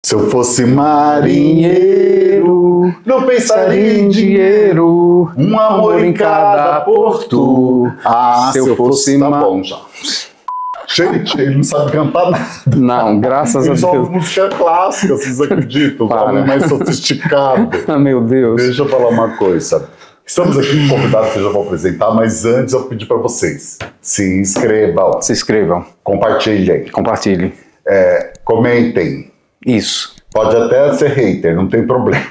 Se eu fosse marinheiro, não pensaria em dinheiro, um amor em cada porto. Ah, se eu fosse tá bom já. Gente, ele não sabe cantar nada. Não, graças a Deus. Ele música clássica, vocês acreditam? Para. Homem mais sofisticado. Ah, meu Deus. Deixa eu falar uma coisa. Estamos aqui com convidados que eu já vou apresentar, mas antes eu pedi para vocês. Se inscrevam. Se inscrevam. Compartilhem. Compartilhem. Comentem. Isso. Pode até ser hater, não tem problema.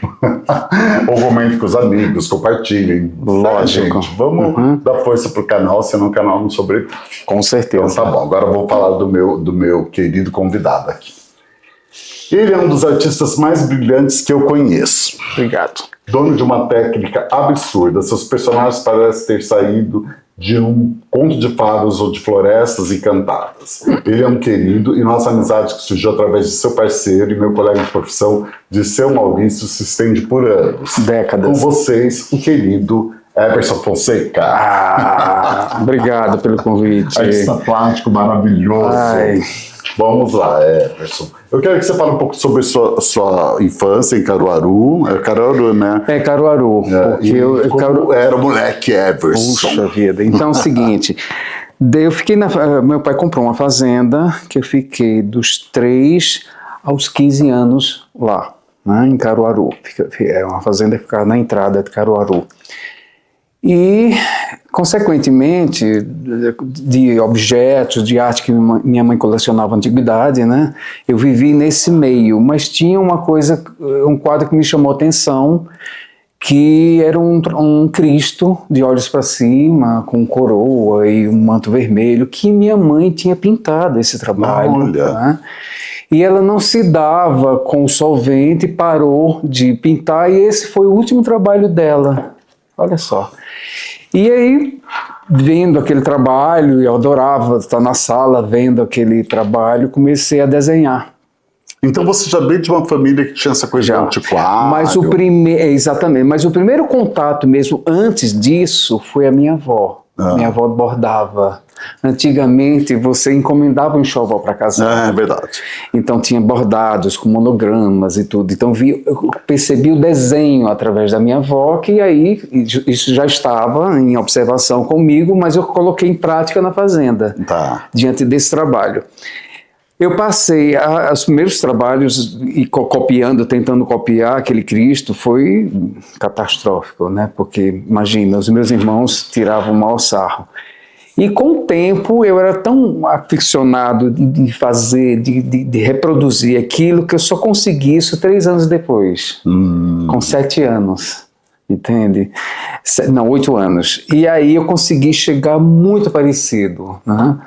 Ou comente com os amigos, compartilhem. Lógico. Gente, vamos dar força pro canal, senão o canal não sobrevive. Com certeza. Então tá bom, agora eu vou falar do meu querido convidado aqui. Ele é um dos artistas mais brilhantes que eu conheço. Obrigado. Dono de uma técnica absurda, seus personagens parecem ter saído de um conto de fadas ou de florestas encantadas. Ele é um querido e nossa amizade que surgiu através de seu parceiro e meu colega de profissão, Dirceu Maurício, se estende por anos. Décadas. Com vocês, o querido Everson Fonseca. Ah, obrigado pelo convite. Artista plástico maravilhoso. Ai. Vamos lá, Everson. Eu quero que você fale um pouco sobre sua infância em Caruaru. É Caruaru, né? É Caruaru. Porque como era o moleque Everson. Puxa vida. Então é o seguinte, eu fiquei meu pai comprou uma fazenda que eu fiquei dos 3 aos 15 anos lá, né, em Caruaru. É uma fazenda que ficava na entrada de Caruaru. E, consequentemente, de objetos, de arte que minha mãe colecionava antiguidade, né? Eu vivi nesse meio, mas tinha uma coisa, um quadro que me chamou a atenção, que era um Cristo de olhos para cima, com coroa e um manto vermelho, que minha mãe tinha pintado esse trabalho. Olha. Né? E ela não se dava com o solvente, parou de pintar, e esse foi o último trabalho dela. Olha só. E aí, vendo aquele trabalho, eu adorava estar na sala vendo aquele trabalho, comecei a desenhar. Então você já veio de uma família que tinha essa coisa de antiquário? Mas exatamente, mas o primeiro contato mesmo antes disso foi a minha avó. Minha avó bordava. Antigamente você encomendava um enxoval para casar. É verdade. Então tinha bordados com monogramas e tudo. Então eu percebi o desenho através da minha avó, que aí isso já estava em observação comigo, mas eu coloquei em prática na fazenda, diante desse trabalho. Eu passei os primeiros trabalhos e tentando copiar aquele Cristo, foi catastrófico, né? Porque, imagina, os meus irmãos tiravam o maior sarro. E com o tempo eu era tão aficionado de fazer, de reproduzir aquilo, que eu só consegui isso 3 anos depois, com 7 anos, entende? Não, 8 anos. E aí eu consegui chegar muito parecido, né?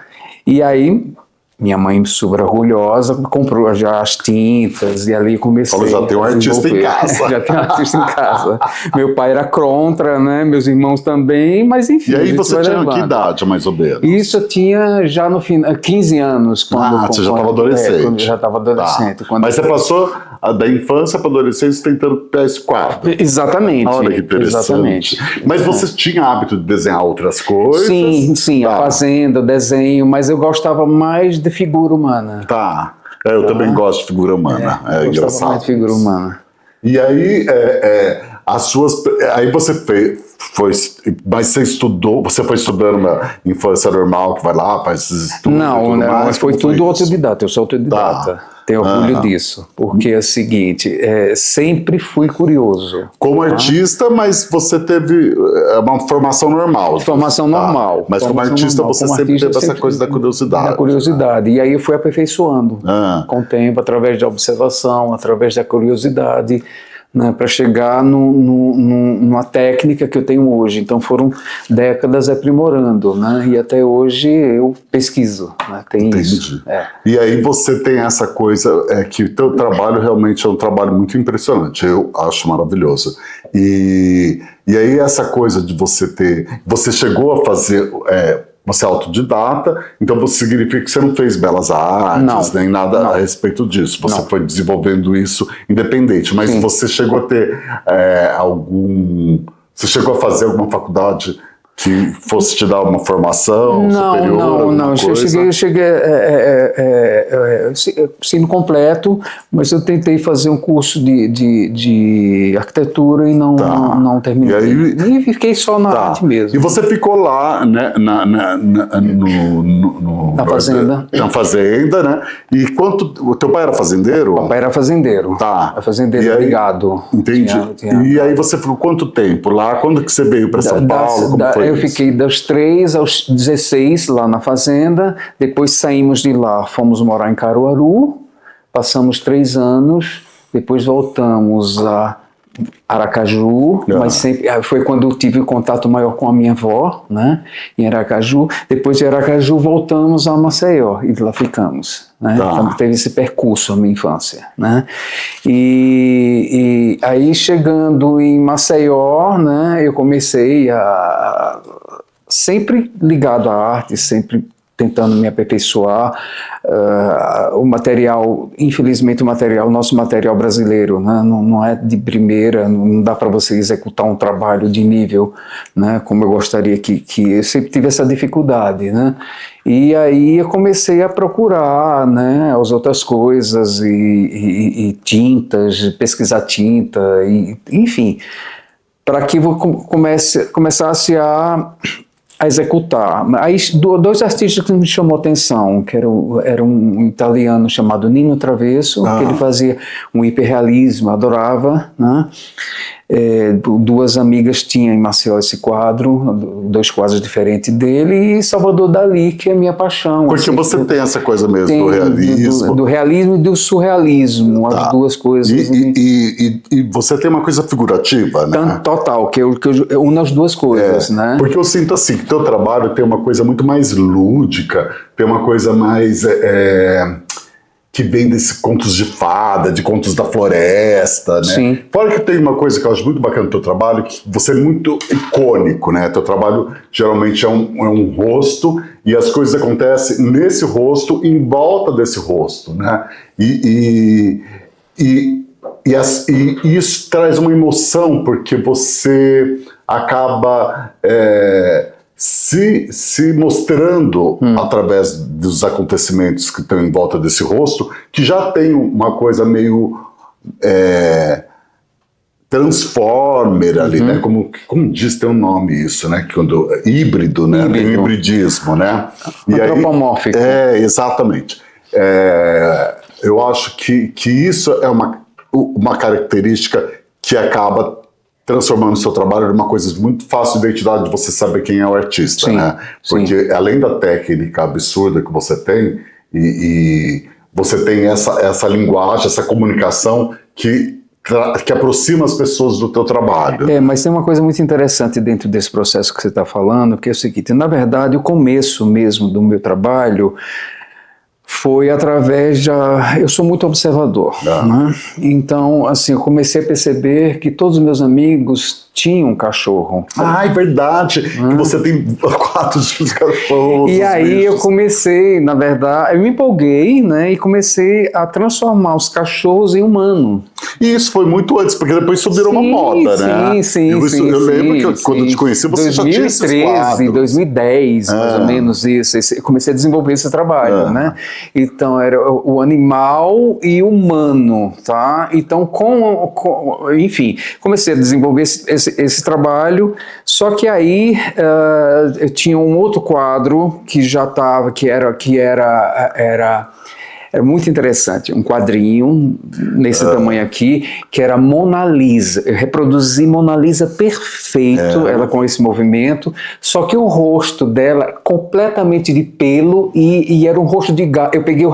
E aí minha mãe, super orgulhosa, comprou já as tintas e ali comecei. Falou, já tem um artista em casa. Já tem um artista em casa. Meu pai era contra, né? Meus irmãos também, mas enfim. E aí você tinha que idade, mais ou menos? Isso eu tinha já no final, 15 anos. Você já estava adolescente. Quando já estava adolescente. Mas você passou da infância para a adolescência tentando PS4. Exatamente. Olha que interessante. Exatamente. Mas você tinha hábito de desenhar outras coisas? Sim, a fazenda, o desenho, mas eu gostava mais de figura humana. Eu também gosto de figura humana. Eu gostava mais de figura humana. E aí, aí você mas você estudou, você foi estudando uma infância normal, que vai lá, faz esses estudos? Não, mas foi tudo autodidata, eu sou autodidata. Tenho orgulho disso, porque é o seguinte, sempre fui curioso. Como artista, mas você teve uma formação normal. Formação normal. Mas como artista você sempre teve essa coisa da curiosidade. Da curiosidade, e aí eu fui aperfeiçoando com o tempo, através da observação, através da curiosidade, né, para chegar numa técnica que eu tenho hoje. Então foram décadas aprimorando, né, e até hoje eu pesquiso, né, tem isso. E aí você tem essa coisa, que o teu trabalho realmente é um trabalho muito impressionante, eu acho maravilhoso. E aí essa coisa de você chegou a fazer... Você é autodidata, então você significa que você não fez belas artes, nem nada a respeito disso. Você foi desenvolvendo isso independente, mas você chegou a ter Você chegou a fazer alguma faculdade que fosse te dar uma formação superior? Não. Eu cheguei ensino completo, mas eu tentei fazer um curso de arquitetura e não terminei. E fiquei só na arte mesmo. E você ficou lá, né, na fazenda. Na fazenda, né? E o teu pai era fazendeiro? O pai era fazendeiro. Tá. Era fazendeiro ligado. Entendi. E aí você ficou quanto tempo lá? Quando que você veio para São Paulo? Como foi eu fiquei dos 3 aos 16 lá na fazenda, depois saímos de lá, fomos morar em Caruaru, passamos 3 anos, depois voltamos a Aracaju, mas sempre foi quando eu tive contato maior com a minha avó, né, em Aracaju. Depois de Aracaju voltamos a Maceió e lá ficamos, né? Então teve esse percurso a minha infância, né? E aí chegando em Maceió, né, eu comecei a sempre ligado à arte, sempre tentando me aperfeiçoar. O material, infelizmente nosso material brasileiro, né, não é de primeira, não dá para você executar um trabalho de nível, né, como eu gostaria que eu sempre tive essa dificuldade, né, e aí eu comecei a procurar, né, as outras coisas e tintas, pesquisar tinta, enfim, para que eu começasse a executar. Aí, 2 artistas que me chamou a atenção, que era um italiano chamado Nino Travesso, que ele fazia um hiperrealismo, adorava, né? 2 amigas tinham em Maceió esse quadro, 2 quadros diferentes dele, e Salvador Dalí, que é a minha paixão. Porque assim, você tem essa coisa mesmo do realismo. Do realismo e do surrealismo, as 2 coisas. E você tem uma coisa figurativa, né? Total, que eu uno as 2 coisas, né? Porque eu sinto assim, que teu trabalho tem uma coisa muito mais lúdica, tem uma coisa mais... que vem desses contos de fada, de contos da floresta, né? Sim. Fora que tem uma coisa que eu acho muito bacana no teu trabalho, que você é muito icônico, né? Teu trabalho geralmente é um rosto e as coisas acontecem nesse rosto, em volta desse rosto, né? E isso traz uma emoção, porque você acaba... se mostrando através dos acontecimentos que estão em volta desse rosto, que já tem uma coisa meio transformer ali, né? Como diz, tem um nome isso, né? Quando, híbrido, né? Tem hibridismo, né? Antropomórfico. Exatamente. Eu acho que isso é uma característica que acaba transformando o seu trabalho numa coisa muito fácil de identidade, de você saber quem é o artista, sim, né? Porque além da técnica absurda que você tem, e você tem essa linguagem, essa comunicação que aproxima as pessoas do teu trabalho. Mas tem uma coisa muito interessante dentro desse processo que você está falando, que é o seguinte: na verdade, o começo mesmo do meu trabalho foi através eu sou muito observador, né? Então, assim, eu comecei a perceber que todos os meus amigos tinham um cachorro. É verdade, que você tem 4 cachorros. E aí bichos. eu comecei, na verdade, eu me empolguei, né, e comecei a transformar os cachorros em humano. E isso foi muito antes, porque depois isso virou uma moda, né? Sim. Eu lembro que quando eu te conheci, você já tinha esses quadros. Em 2010, mais ou menos isso. Eu comecei a desenvolver esse trabalho, né? Então, era o animal e o humano, tá? Então, enfim, comecei a desenvolver esse trabalho, só que aí eu tinha um outro quadro que já estava, que era muito interessante, um quadrinho nesse tamanho aqui, que era Mona Lisa. Eu reproduzi Mona Lisa perfeito, ela com esse movimento, só que o rosto dela completamente de pelo e era um rosto de gato. Eu peguei o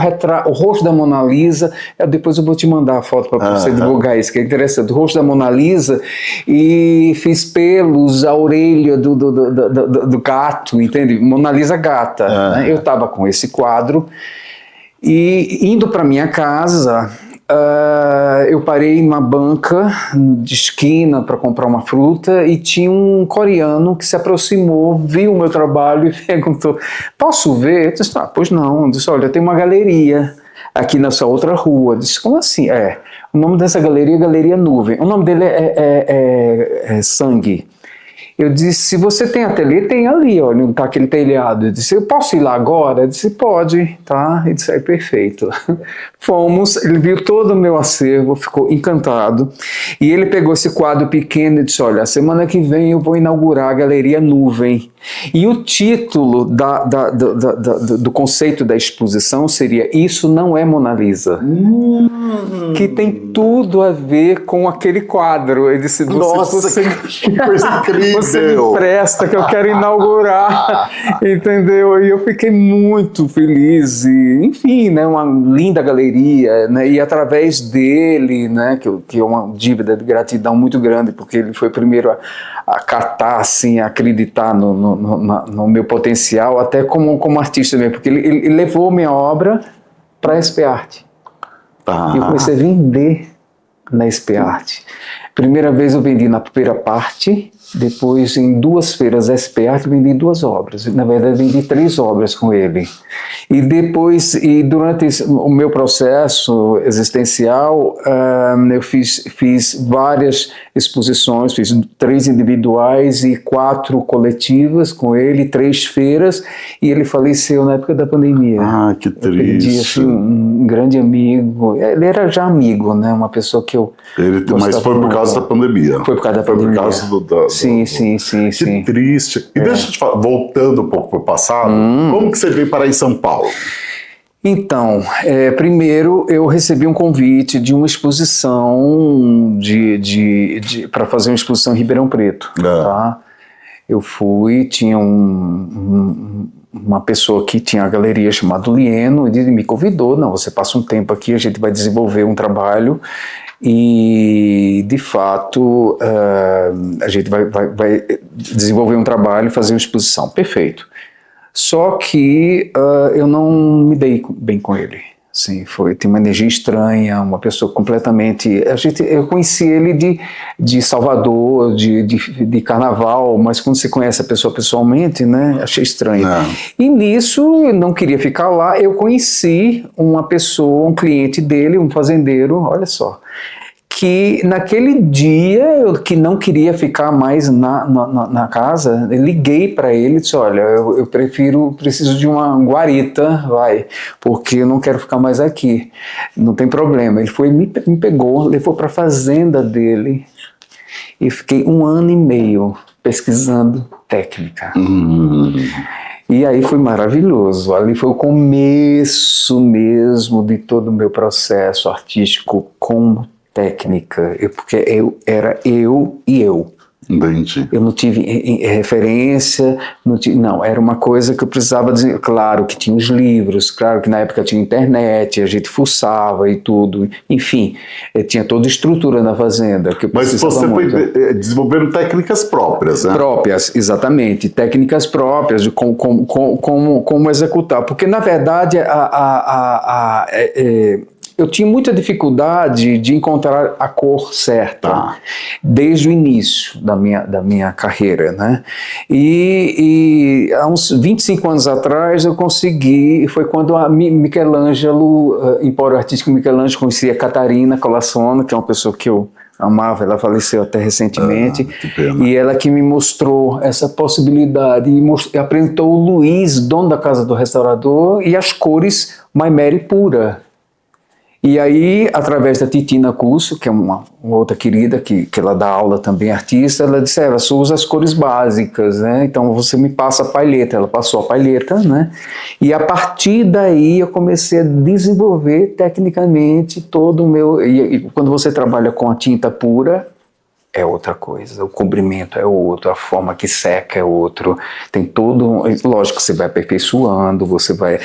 rosto da Mona Lisa, depois eu vou te mandar a foto para você divulgar isso, que é interessante, o rosto da Mona Lisa, e fiz pelos, a orelha do gato, entende? Mona Lisa gata. Né? Eu estava com esse quadro, e indo para minha casa, eu parei numa banca de esquina para comprar uma fruta e tinha um coreano que se aproximou, viu o meu trabalho e perguntou: posso ver? Eu disse: pois não. Eu disse: olha, tem uma galeria aqui nessa outra rua. Eu disse: como assim? O nome dessa galeria é Galeria Nuvem. O nome dele é Sangue. Eu disse, se você tem ateliê, tem ali, olha, tá aquele telhado. Eu disse, eu posso ir lá agora? Eu disse, pode, tá? Ele disse, perfeito. Fomos, ele viu todo o meu acervo, ficou encantado, e ele pegou esse quadro pequeno e disse, olha, a semana que vem eu vou inaugurar a Galeria Nuvem. E o título do conceito da exposição seria Isso Não É Mona Lisa. Que tem tudo a ver com aquele quadro. Ele disse, Nossa, que coisa incrível! Você me empresta que eu quero inaugurar, entendeu? E eu fiquei muito feliz, e, enfim, né, uma linda galeria, né, e através dele, né, que é uma dívida de gratidão muito grande, porque ele foi o primeiro a catar, assim, a acreditar no meu potencial, até como artista mesmo, porque ele levou minha obra para a SP Art. E eu comecei a vender na SP Art. Primeira vez eu vendi na primeira parte, depois em 2 feiras SP Art vendi 2 obras. Na verdade vendi 3 obras com ele. E depois, durante o meu processo existencial, eu fiz várias exposições, fiz 3 individuais e 4 coletivas com ele, 3 feiras, e ele faleceu na época da pandemia. Ah, que triste. Eu perdi, assim, um grande amigo. Ele era já amigo, né? Uma pessoa que eu... Mas foi por causa da pandemia. Foi por causa da pandemia. Foi por causa Sim. Que triste. E deixa eu te falar, voltando um pouco para o passado, como que você veio parar em São Paulo? Então, primeiro eu recebi um convite de uma exposição para fazer uma exposição em Ribeirão Preto. Tá? Eu fui, tinha uma pessoa que tinha a galeria chamada Lieno, e ele me convidou, não, você passa um tempo aqui, a gente vai desenvolver um trabalho, e de fato a gente vai desenvolver um trabalho e fazer uma exposição. Perfeito. Só que eu não me dei bem com ele. Sim, tem uma energia estranha, uma pessoa completamente... Eu conheci ele de Salvador, de Carnaval, mas quando você conhece a pessoa pessoalmente, né, achei estranho. E nisso, eu não queria ficar lá, eu conheci uma pessoa, um cliente dele, um fazendeiro, olha só, que naquele dia eu que não queria ficar mais na casa, eu liguei para ele e disse, olha, eu preciso de uma guarita, porque eu não quero ficar mais aqui, não tem problema. Ele foi, me pegou, levou para a fazenda dele e fiquei 1 ano e meio pesquisando técnica. E aí foi maravilhoso, ali foi o começo mesmo de todo o meu processo artístico como técnica, porque era eu e eu. Entendi. Eu não tive referência, não, era uma coisa que eu precisava dizer. Claro que tinha os livros, claro que na época tinha internet, a gente fuçava e tudo, enfim, tinha toda a estrutura na fazenda. Que eu Mas você foi desenvolvendo técnicas próprias, né? Próprias, exatamente, técnicas próprias de como executar, porque na verdade eu tinha muita dificuldade de encontrar a cor certa desde o início da minha carreira, né? E há uns 25 anos atrás eu consegui, foi quando a Michelangelo, Empório Artístico Michelangelo, conheci a Catarina Colassona, que é uma pessoa que eu amava, ela faleceu até recentemente, e ela que me mostrou essa possibilidade, e apresentou o Luiz, dono da Casa do Restaurador, e as cores My Mary pura. E aí, através da Titina Curso, que é uma outra querida, que ela dá aula também, artista, ela disse, ela só usa as cores básicas, né? Então você me passa a palheta. Ela passou a palheta, né? E a partir daí eu comecei a desenvolver tecnicamente todo o meu... E quando você trabalha com a tinta pura, é outra coisa, o cobrimento é outro, a forma que seca é outro, tem todo, lógico que você vai aperfeiçoando, você vai,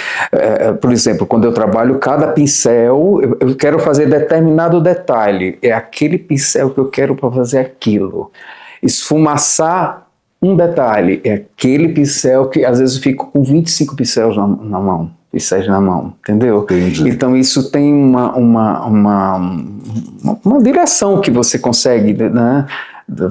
por exemplo, quando eu trabalho cada pincel, eu quero fazer determinado detalhe, é aquele pincel que eu quero para fazer aquilo, esfumaçar um detalhe, é aquele pincel que às vezes eu fico com 25 pincéis na mão, entendeu? Entendi. Então isso tem uma direção que você consegue, né,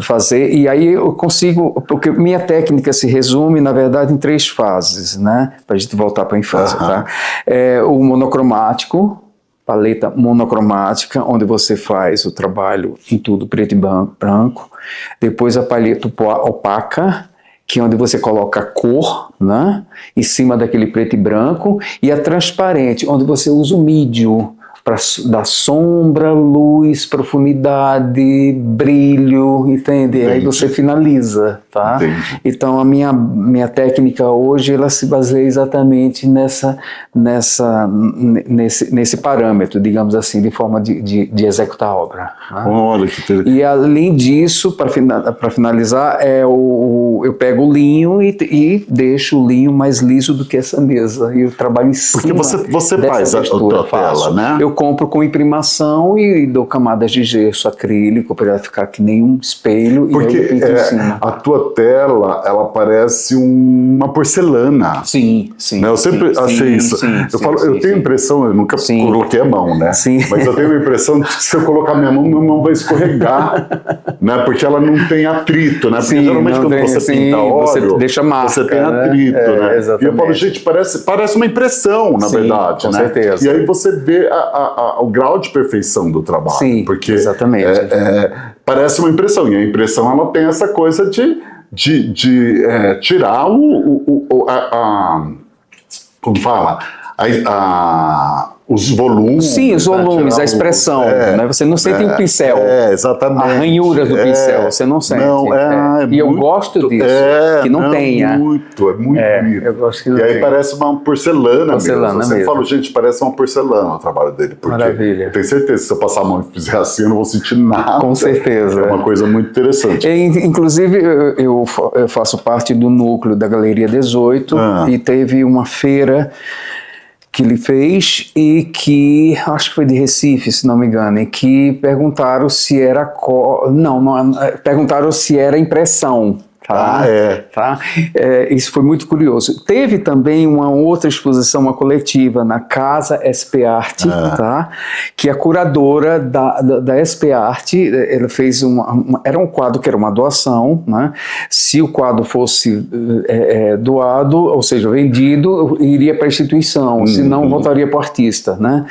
fazer, e aí eu consigo, porque minha técnica se resume, na verdade, em 3 fases, né, para a gente voltar para a infância, tá? O monocromático, paleta monocromática, onde você faz o trabalho em tudo preto e branco. Depois a paleta opaca, que é onde você coloca a cor, né, em cima daquele preto e branco, e a transparente, onde você usa o mídio para dar sombra, luz, profundidade, brilho, entende? Entendi. Aí você finaliza, tá? Entendi. Então a minha técnica hoje, ela se baseia exatamente nesse parâmetro, digamos assim, de forma de executar a obra. Tá? Olha que interessante. E além disso, para finalizar, eu pego o linho e deixo o linho mais liso do que essa mesa. E eu trabalho em cima. Porque você faz a tua tela, né? Eu compro com imprimação e dou camadas de gesso acrílico para ela ficar que nem um espelho. Porque e eu pinto em cima. a tua tela, ela parece uma porcelana. Sim, sim. Né? Eu sempre achei isso. Eu tenho a impressão, eu nunca coloquei a mão, né? Sim. Mas eu tenho a impressão de que se eu colocar minha mão vai escorregar, né? Porque ela não tem atrito, né? Porque geralmente quando você pinta óleo, você deixa marca, você tem atrito, né? Exatamente. E eu falo, gente, parece uma impressão, na verdade, com né? certeza. E aí você vê o grau de perfeição do trabalho. Sim, porque exatamente. Parece uma impressão, e a impressão ela tem essa coisa de tirar como fala? Os volumes. Sim, os volumes, a expressão. Né? Você não sente o pincel. Exatamente. A ranhura do pincel, você não sente. E eu gosto disso, que não tenha. É muito bonito. Eu gosto que não e aí tenha. parece uma porcelana mesmo. Mesmo. Eu falo, gente, parece uma porcelana o trabalho dele. Porque Maravilha. Eu tenho certeza que se eu passar a mão e fizer assim, eu não vou sentir nada. Com certeza. É uma coisa muito interessante. Inclusive, eu faço parte do núcleo da Galeria 18 e teve uma feira que ele fez e que, acho que foi de Recife, se não me engano, e que perguntaram se era perguntaram se era impressão. Tá? Tá? Isso foi muito curioso. Teve também uma outra exposição, uma coletiva na Casa SP Arte, tá? Que a curadora da SP Arte, ela fez era um quadro que era uma doação, né? Se o quadro fosse doado, ou seja, vendido, iria para a instituição, senão voltaria para o artista, né?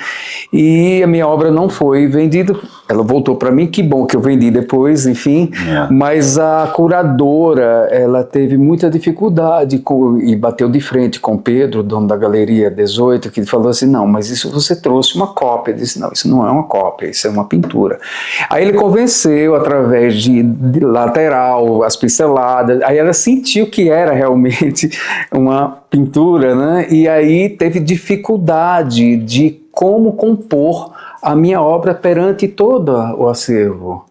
E a minha obra não foi vendida, ela voltou para mim, que bom que eu vendi depois, enfim, mas a curadora, ela teve muita dificuldade e bateu de frente com o Pedro, dono da Galeria 18, que falou assim, não, mas isso você trouxe uma cópia. Eu disse, não, isso não é uma cópia, isso é uma pintura. Aí ele convenceu através de lateral, as pinceladas, aí ela sentiu que era realmente uma pintura, né? E aí teve dificuldade de como compor a minha obra perante todo o acervo.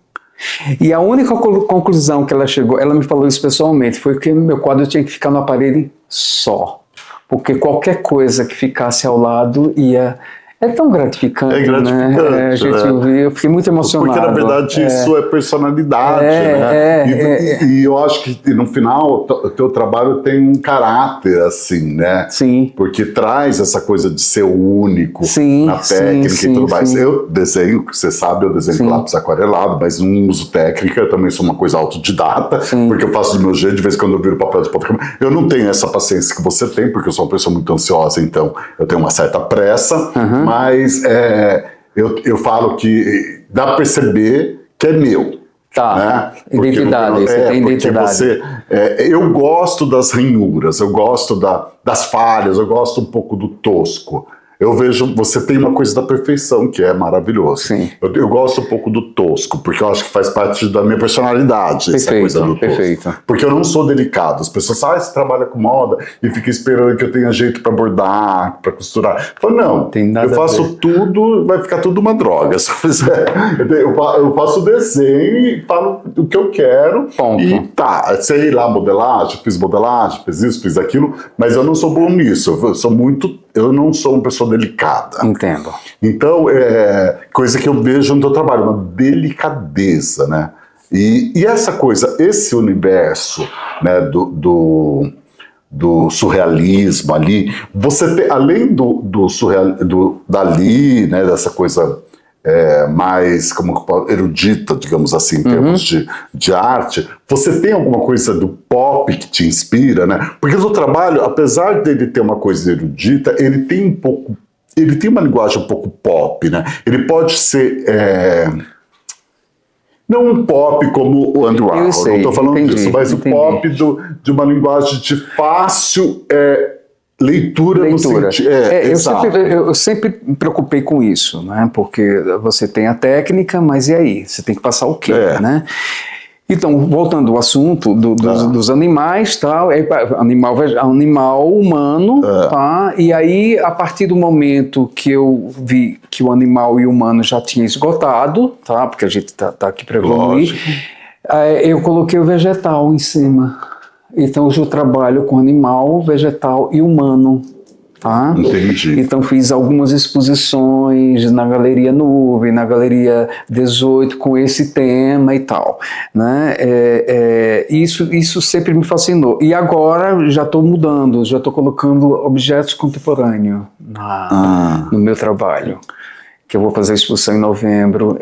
E a única conclusão que ela chegou, ela me falou isso pessoalmente, foi que meu quadro tinha que ficar na parede só. Porque qualquer coisa que ficasse ao lado ia... É tão gratificante, né? A gente ouvir, eu fiquei muito emocionado. Porque, na verdade, isso é personalidade, né? E eu acho que, no final, o teu trabalho tem um caráter, assim, né? Sim. Porque traz essa coisa de ser único na técnica e tudo mais. Sim. Eu desenho, você sabe, eu desenho com lápis aquarelado, mas não uso técnica, eu também sou uma coisa autodidata, porque eu faço do meu jeito, de vez em quando eu viro papel de papel. Eu não tenho essa paciência que você tem, porque eu sou uma pessoa muito ansiosa, então eu tenho uma certa pressa, mas eu falo que dá para perceber que é meu. Tá, né? Identidade, você tem identidade. Eu gosto das ranhuras, eu gosto das falhas, eu gosto um pouco do tosco. Eu vejo, você tem uma coisa da perfeição, que é maravilhoso. Sim. Eu gosto um pouco do tosco, porque eu acho que faz parte da minha personalidade, essa coisa do tosco. Perfeito. Porque eu não sou delicado. As pessoas falam, você trabalha com moda e fica esperando que eu tenha jeito para bordar, para costurar. Eu falo, não, eu faço tudo, vai ficar tudo uma droga. Eu faço o desenho e falo o que eu quero. Ponto. E tá, sei lá, modelagem, fiz isso, fiz aquilo, mas eu não sou bom nisso. Eu não sou uma pessoa delicada. Entendo. Então, coisa que eu vejo no teu trabalho, uma delicadeza, né? E essa coisa, esse universo, né, do surrealismo ali, você tem, além do dali, né, dessa coisa mais erudita, digamos assim, em termos de arte, você tem alguma coisa do pop que te inspira, né? Porque o trabalho, apesar dele ter uma coisa erudita, ele tem um pouco ele tem uma linguagem um pouco pop, né? Ele pode ser... não um pop como o Andy Warhol, não estou falando disso, mas o pop de uma linguagem de fácil leitura. No sentido. Eu sempre me preocupei com isso, né? Porque você tem a técnica, mas e aí? Você tem que passar o quê, né? Então, voltando ao assunto dos animais, tal, animal humano, tá? E aí, a partir do momento que eu vi que o animal e o humano já tinha esgotado, tá? Porque a gente tá aqui para evoluir, eu coloquei o vegetal em cima. Então, hoje eu trabalho com animal, vegetal e humano. Tá? Entendi. Então fiz algumas exposições na Galeria Nuvem, na Galeria 18 com esse tema e tal, né? Isso sempre me fascinou. E agora já estou mudando, já estou colocando objetos contemporâneos no meu trabalho. Que eu vou fazer a exposição em novembro.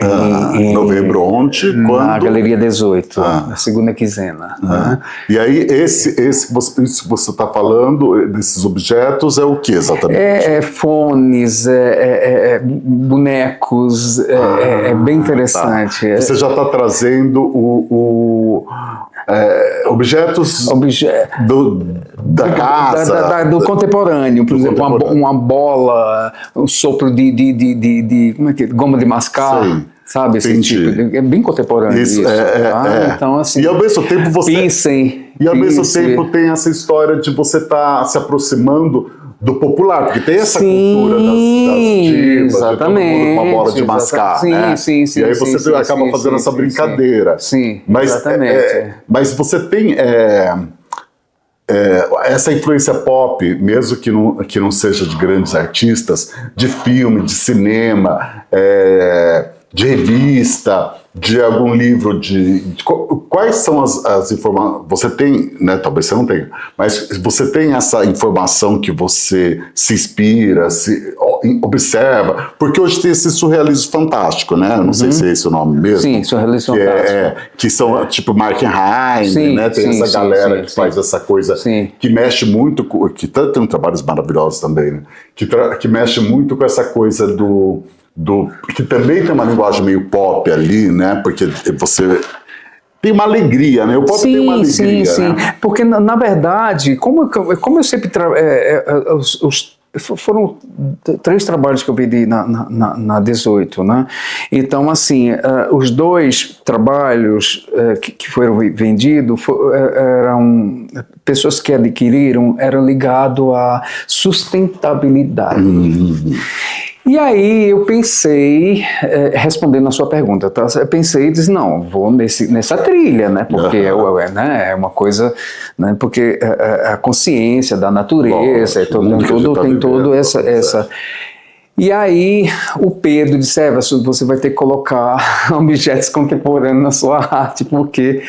Em novembro onde? Na Quando? Galeria 18, na segunda quinzena. Né? E aí, isso que você está falando, desses objetos, é o que exatamente? Fones, bonecos, é bem interessante. Tá. Você já está trazendo objetos da casa. Do contemporâneo, por exemplo, uma bola, um sopro de como é que goma de mascar. Sim. Sabe, esse tipo, é bem contemporâneo isso. Então, assim, e ao mesmo tempo tempo tem essa história de você estar se aproximando do popular, porque tem essa cultura das divas, de todo mundo com uma bola de mascar, né? Sim, e aí você acaba fazendo essa brincadeira. Sim, mas, exatamente. Mas você tem essa influência pop, mesmo que não seja de grandes artistas, de filme, de cinema, de revista, de algum livro, quais são as informações, você tem, né, talvez você não tenha, mas você tem essa informação que você se inspira, se observa, porque hoje tem esse surrealismo fantástico, né, não sei se é esse o nome mesmo. Sim, surrealismo fantástico. Que são tipo Markenheim, né, tem essa galera que faz essa coisa, que mexe muito, que tem trabalhos maravilhosos também, né, que mexe muito com essa coisa que também tem uma linguagem meio pop ali, né? Porque você tem uma alegria, né? O pop tem uma alegria, sim. Né? Porque, na verdade, como eu sempre foram 3 trabalhos que eu vendi na 18, né? Então, assim, os 2 trabalhos que foram vendidos eram pessoas que adquiriram, eram ligados à sustentabilidade. E aí eu pensei, respondendo a sua pergunta, tá? Eu pensei e disse, não, vou nessa trilha, né? Porque é uma coisa, né? Porque a consciência da natureza, tem todo essa. E aí o Pedro disse, você vai ter que colocar objetos contemporâneos na sua arte, porque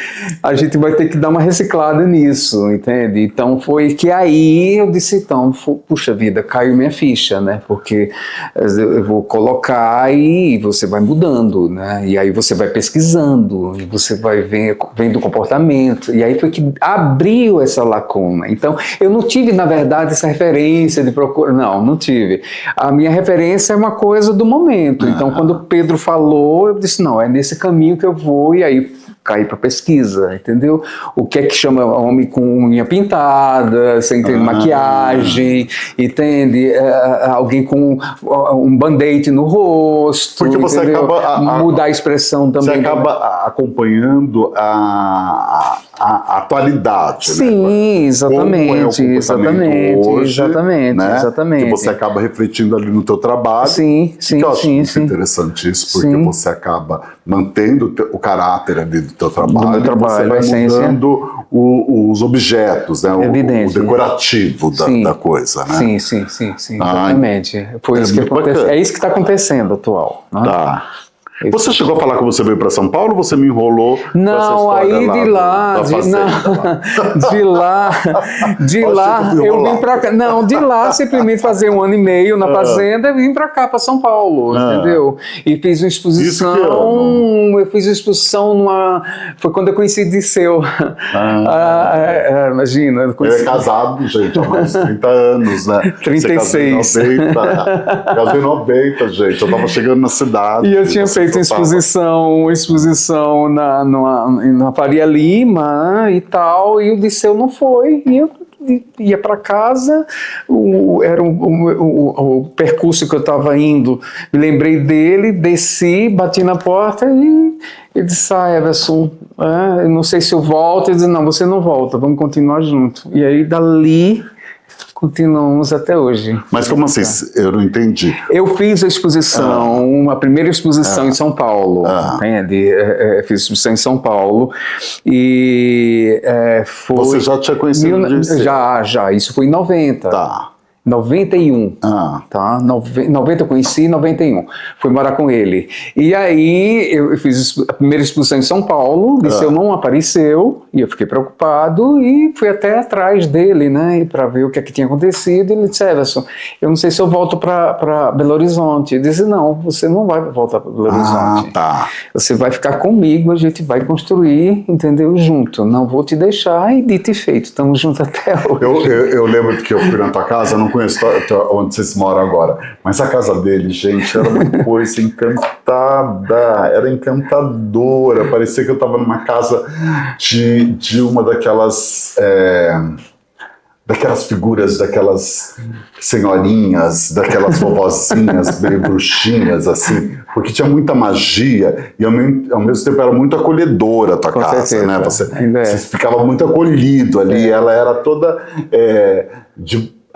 a gente vai ter que dar uma reciclada nisso, entende? Então foi que aí eu disse, então, puxa vida, caiu minha ficha, né? Porque eu vou colocar e você vai mudando, né? E aí você vai pesquisando, e você vai vendo o comportamento, e aí foi que abriu essa lacuna. Então eu não tive, na verdade, essa referência de procura, não tive. A minha referência é uma coisa do momento. Então, quando o Pedro falou, eu disse, não, é nesse caminho que eu vou, e aí caí para pesquisa, entendeu? O que é que chama homem com unha pintada, você entende? Maquiagem, entende? Alguém com um band-aid no rosto. Porque você acaba... mudar a expressão também. Você acaba acompanhando a atualidade, sim, né? exatamente, né? exatamente. Que você acaba refletindo ali no teu trabalho. Sim. Eu acho muito interessante isso, porque você acaba mantendo o caráter ali do teu trabalho. Do meu trabalho, você vai mudando os objetos, né? O decorativo da coisa, né? Sim, exatamente. Foi isso que acontece. É isso que está acontecendo atual. Né? Tá. Você chegou a falar que você veio para São Paulo ou você me enrolou? Não, aí de lá, de lá, eu vim para cá. Não, de lá simplesmente fazer 1 ano e meio na fazenda e vim para cá, para São Paulo, entendeu? E fiz uma exposição. Eu fiz uma exposição foi quando eu conheci Disseu. Imagina. Ele é casado, gente, há mais de 30 anos, né? 36. Você casou em 90, gente. Eu tava chegando na cidade. E eu tinha feito uma exposição na Faria Lima, né, e tal, e o Disseu não foi, e eu ia para casa, o percurso que eu estava indo, me lembrei dele, desci, bati na porta e ele disse, Everson, eu não sei se eu volto. Ele disse, não, você não volta, vamos continuar junto. E aí dali continuamos até hoje. Mas como assim? Eu não entendi. Eu fiz a exposição, uma primeira exposição em São Paulo, entende? Fiz exposição em São Paulo e foi... Você já tinha conhecido o Disseu? Já. Isso foi em 90. Tá. 91, tá? 90 eu conheci, 91. Fui morar com ele. E aí eu fiz a primeira exposição em São Paulo, Disseu não apareceu, e eu fiquei preocupado e fui até atrás dele, né, para ver o que tinha acontecido. E ele disse, Everson, eu não sei se eu volto para Belo Horizonte. Eu disse, não, você não vai voltar para Belo Horizonte. Tá. Você vai ficar comigo, a gente vai construir, entendeu, junto. Não vou te deixar, e dito e feito, estamos juntos até hoje. Eu lembro que eu fui na tua casa, não conheço onde vocês moram agora, mas a casa dele, gente, era uma coisa encantada, era encantadora, parecia que eu estava numa casa de uma daquelas figuras, daquelas senhorinhas, daquelas vovozinhas meio bruxinhas, assim, porque tinha muita magia e ao mesmo tempo era muito acolhedora a tua casa, certeza, né? Você ficava muito acolhido ali, ela era toda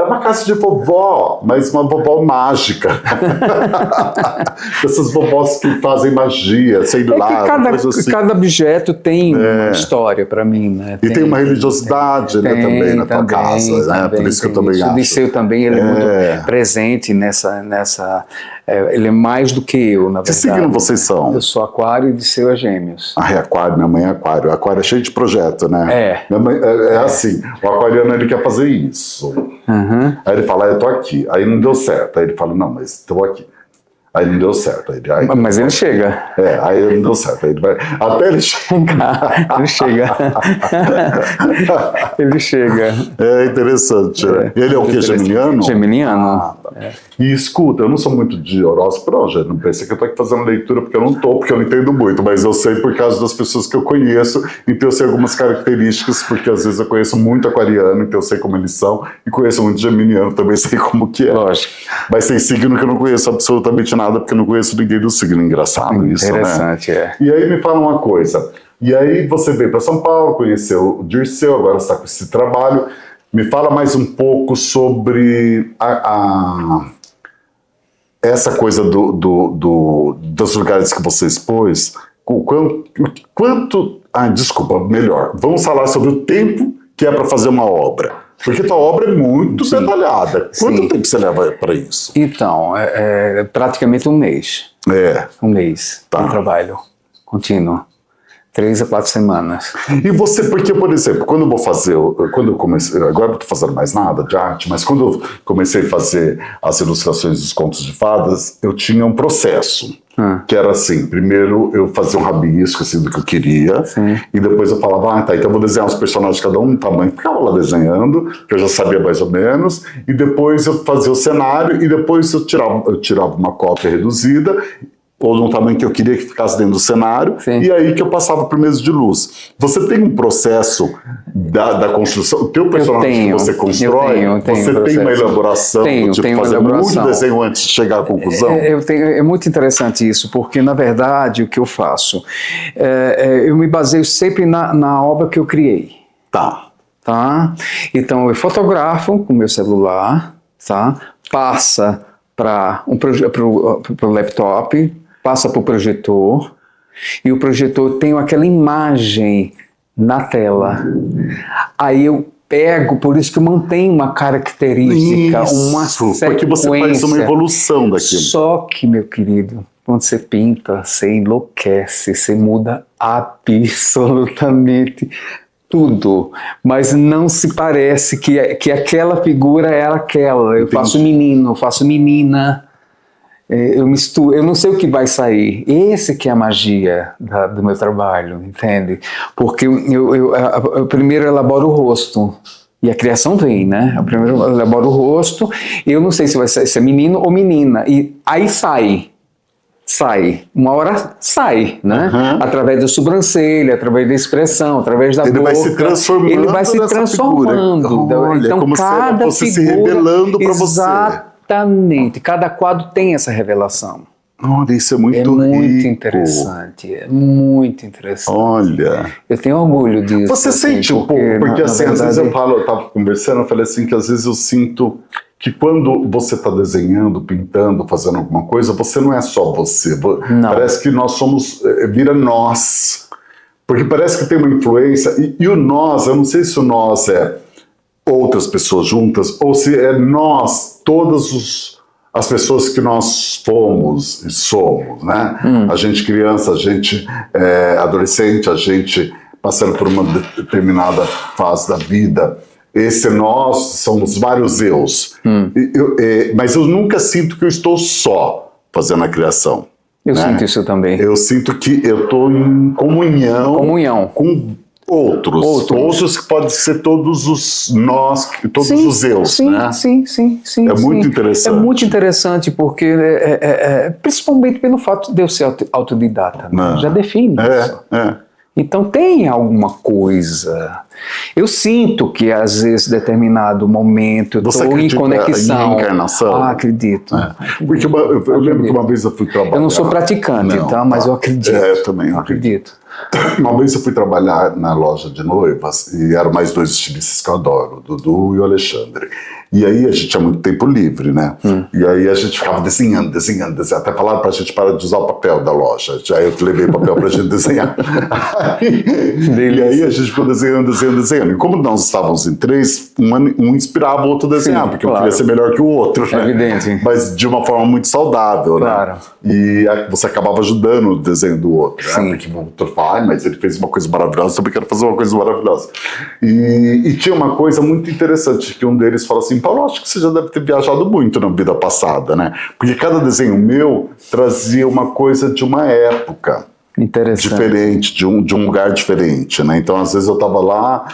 é uma casa de vovó, mas uma vovó mágica. Essas vovós que fazem magia, sei lá. Cada objeto tem uma história para mim, né? E tem uma religiosidade, né, também na tua casa, né? Por isso que eu também acho. O Disseu também, ele é muito presente nessa ele é mais do que eu, na verdade. Que signo vocês são? Eu sou Aquário e Disseu é Gêmeos. É Aquário, minha mãe é Aquário. Aquário é cheio de projeto, né? Minha mãe assim, o aquariano ele quer fazer isso. Aí ele fala, eu tô aqui. Aí não deu certo. Aí ele fala, não, mas tô aqui. Aí não deu certo. Mas ele chega. Aí não deu certo. Aí ele vai, até ele chegar. Ele chega. Ele chega. É interessante. Ele é o quê? Geminiano? Geminiano. E escuta, eu não sou muito de horóscopo, não, gente. Não pensei que eu tô aqui fazendo leitura porque eu não entendo muito, mas eu sei por causa das pessoas que eu conheço, então eu sei algumas características, porque às vezes eu conheço muito aquariano, então eu sei como eles são, e conheço muito geminiano, também sei como que é. Lógico. Mas tem signo que eu não conheço absolutamente nada, porque eu não conheço ninguém do signo. Engraçado isso, né? Interessante, E aí me fala uma coisa, e aí você veio para São Paulo, conheceu o Disseu, agora você está com esse trabalho. Me fala mais um pouco sobre essa coisa dos lugares que você expôs. Desculpa, melhor. Vamos falar sobre o tempo que é para fazer uma obra. Porque tua obra é muito detalhada. Quanto tempo você leva para isso? Então, praticamente um mês. Um mês de trabalho contínuo. 3 a 4 semanas. E você, porque, por exemplo, quando eu comecei, agora não estou fazendo mais nada de arte, mas quando eu comecei a fazer as ilustrações dos contos de fadas, eu tinha um processo, que era assim, primeiro eu fazia um rabisco, assim, do que eu queria, e depois eu falava, então eu vou desenhar os personagens, cada um no tamanho, ficava lá desenhando, que eu já sabia mais ou menos, e depois eu fazia o cenário, e depois eu tirava uma cópia reduzida, ou no tamanho que eu queria que ficasse dentro do cenário, e aí que eu passava por mesa de luz. Você tem um processo da construção, o teu personagem que você constrói, você tem uma elaboração, fazer muito desenho antes de chegar à conclusão? É muito interessante isso, porque na verdade o que eu faço, eu me baseio sempre na obra que eu criei. Tá. Então eu fotografo com o meu celular, passa para o laptop, passa para o projetor, e o projetor tem aquela imagem na tela. Aí eu pego, por isso que eu mantenho uma característica, uma sequência. Porque você faz uma evolução daquilo. Só que, meu querido, quando você pinta, você enlouquece, você muda absolutamente tudo, mas não se parece que aquela figura era aquela. Eu faço menino, eu faço menina, eu misturo, eu não sei o que vai sair. Esse que é a magia do meu trabalho, entende? Porque eu primeiro elaboro o rosto, e a criação vem, né? Eu primeiro elaboro o rosto, eu não sei se vai ser menino ou menina, e aí sai, uma hora sai, né? Através da sobrancelha, através da expressão, através da boca. Vai se transformando. Ele vai se transformando. Olha, então, como cada se fosse figura, se revelando para você. Exatamente. Cada quadro tem essa revelação. Olha, isso é muito rico. Interessante. É muito interessante. Olha. Eu tenho orgulho disso. Você sente um pouco, porque assim, às vezes eu estava conversando, eu falei assim, que às vezes eu sinto que quando você está desenhando, pintando, fazendo alguma coisa, você não é só você. Não. Parece que nós somos, vira nós. Porque parece que tem uma influência, e o nós, eu não sei se o nós é outras pessoas juntas, ou se é nós, todas as pessoas que nós fomos e somos, né? A gente criança, a gente adolescente, a gente passando por uma determinada fase da vida. Esse nós são os vários eus. Mas eu nunca sinto que eu estou só fazendo a criação. Eu sinto isso também. Eu sinto que eu estou em comunhão com outros que podem ser todos os nós, todos os eus. Né? Sim. É muito interessante. É muito interessante porque, principalmente pelo fato de eu ser autodidata, né? Já define isso. Então tem alguma coisa. Eu sinto que às vezes, em determinado momento, eu estou em conexão. Em reencarnação? Acredito. Porque eu lembro que uma vez eu fui trabalhar. Eu não sou praticante, mas eu acredito. Eu também acredito. Uma vez eu fui trabalhar na loja de noivas e eram mais dois estilistas que eu adoro, o Dudu e o Alexandre. E aí a gente tinha muito tempo livre, né? E aí a gente ficava desenhando. Até falaram pra gente parar de usar o papel da loja. Aí eu levei o papel pra gente desenhar. E aí a gente ficou desenhando. E como nós estávamos em três, um inspirava o outro a desenhar, porque um queria ser melhor que o outro, né? Evidente. Mas de uma forma muito saudável, né? E você acabava ajudando o desenho do outro, né? Porque o outro fala, mas ele fez uma coisa maravilhosa, eu também quero fazer uma coisa maravilhosa. E tinha uma coisa muito interessante, que um deles falou assim, Paulo, acho que você já deve ter viajado muito na vida passada, né? Porque cada desenho meu trazia uma coisa de uma época diferente, de um lugar diferente, né? Então, às vezes eu estava lá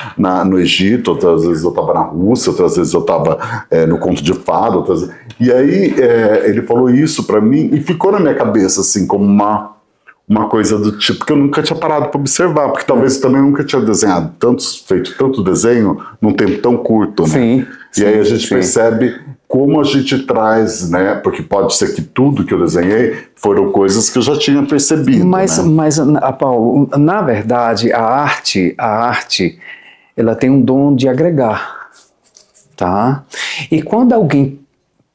no Egito, outras vezes eu estava na Rússia, outras vezes eu estava no Conto de Fada, e aí ele falou isso para mim e ficou na minha cabeça, assim, como uma coisa do tipo que eu nunca tinha parado para observar, porque talvez eu também nunca tinha desenhado feito tanto desenho num tempo tão curto, né? E aí a gente percebe como a gente traz, né? Porque pode ser que tudo que eu desenhei foram coisas que eu já tinha percebido. Mas Paulo, na verdade, a arte, ela tem um dom de agregar, tá? E quando alguém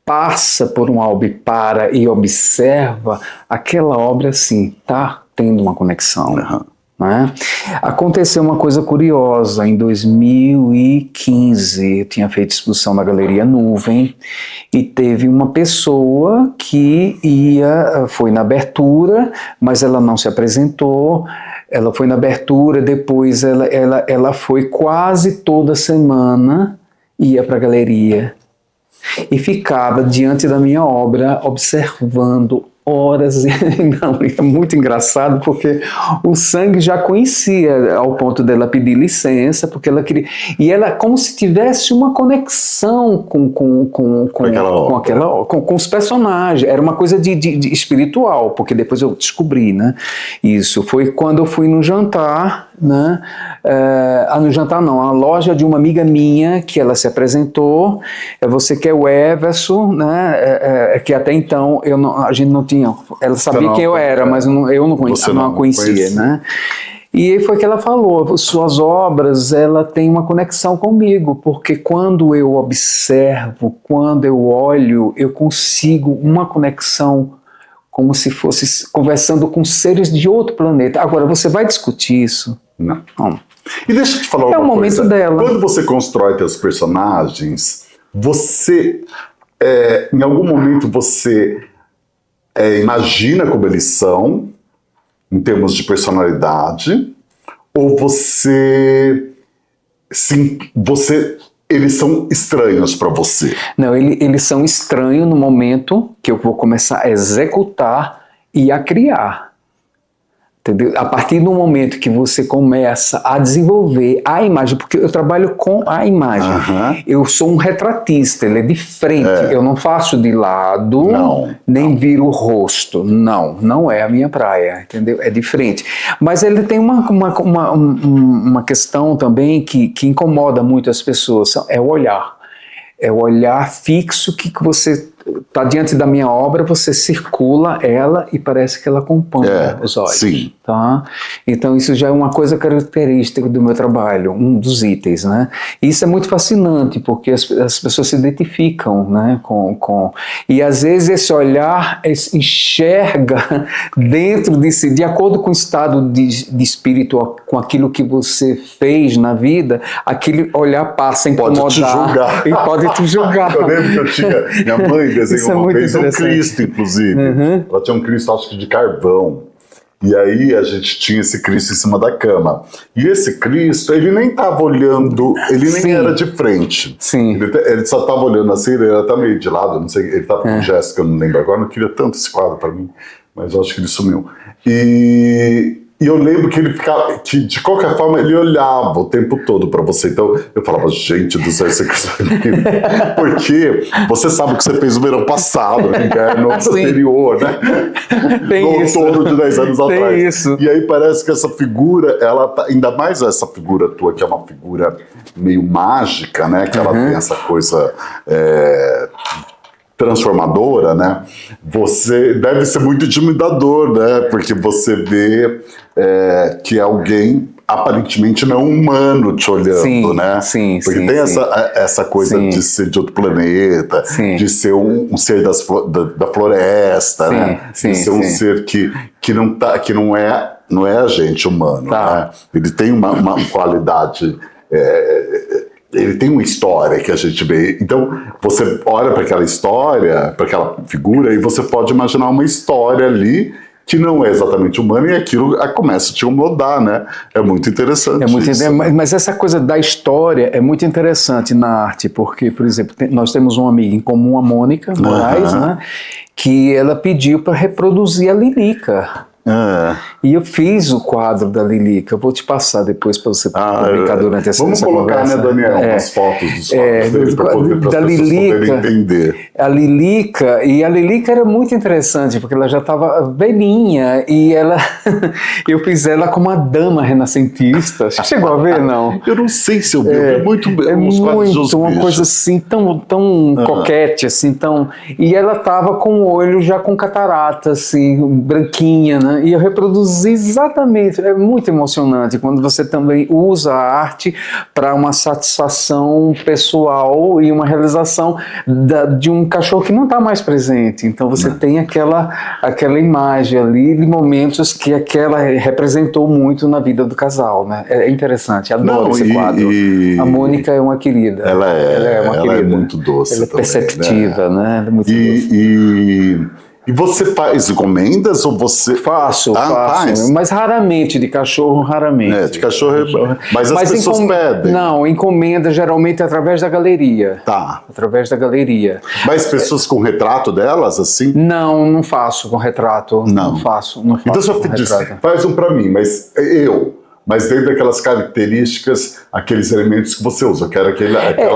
passa por uma obra e observa, aquela obra, assim, tá tendo uma conexão. Né? Aconteceu uma coisa curiosa, em 2015 eu tinha feito exposição na Galeria Nuvem e teve uma pessoa que foi na abertura, mas ela não se apresentou. Ela foi na abertura, depois ela foi quase toda semana, ia para a galeria e ficava diante da minha obra observando horas. Não, é muito engraçado porque o sangue já conhecia, ao ponto dela pedir licença, porque ela queria, e ela como se tivesse uma conexão com os personagens. Era uma coisa de espiritual, porque depois eu descobri, né? Isso foi quando eu fui no jantar, né? No jantar não, a loja de uma amiga minha, que ela se apresentou, você que é o Everson, né? Que até então a gente não tinha, ela sabia quem eu era, mas eu não conhecia, né? E foi que ela falou, suas obras, ela tem uma conexão comigo, porque quando eu observo, quando eu olho, eu consigo uma conexão como se fosse conversando com seres de outro planeta. Agora, você vai discutir isso? Não. E deixa eu te falar uma coisa. É o momento dela. Quando você constrói teus personagens, você, em algum momento, você imagina como eles são, em termos de personalidade, ou eles são estranhos para você? Não, eles são estranhos no momento que eu vou começar a executar e a criar. Entendeu? A partir do momento que você começa a desenvolver a imagem, porque eu trabalho com a imagem, eu sou um retratista, ele é de frente, eu não faço de lado, nem viro o rosto, não é a minha praia, entendeu? É de frente. Mas ele tem uma questão também que incomoda muito as pessoas, é o olhar. É o olhar fixo que você está diante da minha obra, você circula ela e parece que ela acompanha os olhos. Sim. Tá? Então isso já é uma coisa característica do meu trabalho, um dos itens, né? E isso é muito fascinante, porque as pessoas se identificam, né, e às vezes esse olhar enxerga dentro de si, de acordo com o estado de espírito, com aquilo que você fez na vida, aquele olhar passa a incomodar. Pode te julgar. E pode te julgar. Eu lembro que eu tinha... Minha mãe desenhou uma vez um Cristo, inclusive. Ela tinha um Cristo, acho que de carvão. E aí a gente tinha esse Cristo em cima da cama. E esse Cristo, ele nem estava olhando, ele nem era de frente. Sim. Ele só estava olhando assim, ele era meio de lado, não sei, ele estava com um gesto que eu não lembro agora, não queria tanto esse quadro para mim, mas eu acho que ele sumiu. E eu lembro que ele ficava, que de qualquer forma ele olhava o tempo todo para você. Então eu falava, gente do céu, esse Cristo porque você sabe o que você fez no verão passado, no inverno anterior, né? Tem no isso. outono de 10 anos Tem atrás. Isso. E aí parece que essa figura, ela tá, ainda mais essa figura tua, que é uma figura meio mágica, né? Que ela tem essa coisa transformadora, né? Você deve ser muito intimidador, né? Porque você vê que é alguém aparentemente não humano te olhando, né? Sim, porque tem essa coisa de ser de outro planeta, de ser um ser da floresta, né? De ser um ser que não é agente humano, né? Ele tem uma qualidade... ele tem uma história que a gente vê. Então, você olha para aquela história, para aquela figura, e você pode imaginar uma história ali que não é exatamente humana, e aquilo começa a te incomodar, né? É muito interessante. Mas essa coisa da história é muito interessante na arte, porque, por exemplo, nós temos uma amiga em comum, a Mônica Moraes, né? Que ela pediu para reproduzir a Lilica. E eu fiz o quadro da Lilica. Eu vou te passar depois para você publicar durante essa conversa. Vamos colocar, né, Daniel, as fotos dos quadros dele para as pessoas poderem entender. A Lilica era muito interessante, porque ela já estava velhinha, e eu fiz ela como uma dama renascentista. Você chegou a ver, não? Eu não sei se eu vi, é muito uma coisa assim, tão coquete, assim, e ela estava com o olho já com catarata, assim, branquinha, né? E eu reproduzi exatamente. É muito emocionante quando você também usa a arte para uma satisfação pessoal e uma realização de um cachorro que não está mais presente. Então você tem aquela imagem ali de momentos que aquela representou muito na vida do casal, né? É interessante, adoro esse quadro. A Mônica é uma querida. Ela é muito doce. Ela é também, perceptiva, né? Ela é muito doce. E você faz encomendas ou você... Faço, faz? Mas raramente, de cachorro, raramente. De cachorro. Mas as pessoas pedem. Não, encomenda geralmente através da galeria. Tá. Através da galeria. Mas pessoas com retrato delas, assim? Não faço com retrato. Não faço. Então você faz um pra mim, mas mas dentro daquelas características, aqueles elementos que você usa. Eu quero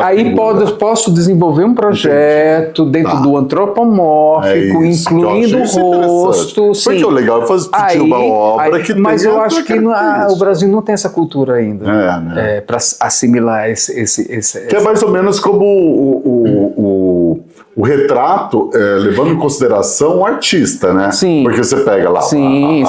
aí posso desenvolver um projeto dentro do antropomórfico, incluindo o rosto. Sim. Porque o legal é pedir uma obra que mas eu acho que o Brasil não tem essa cultura ainda, para assimilar esse. Que é mais ou menos como o retrato, levando em consideração o artista, né? Sim. Porque você pega lá sim.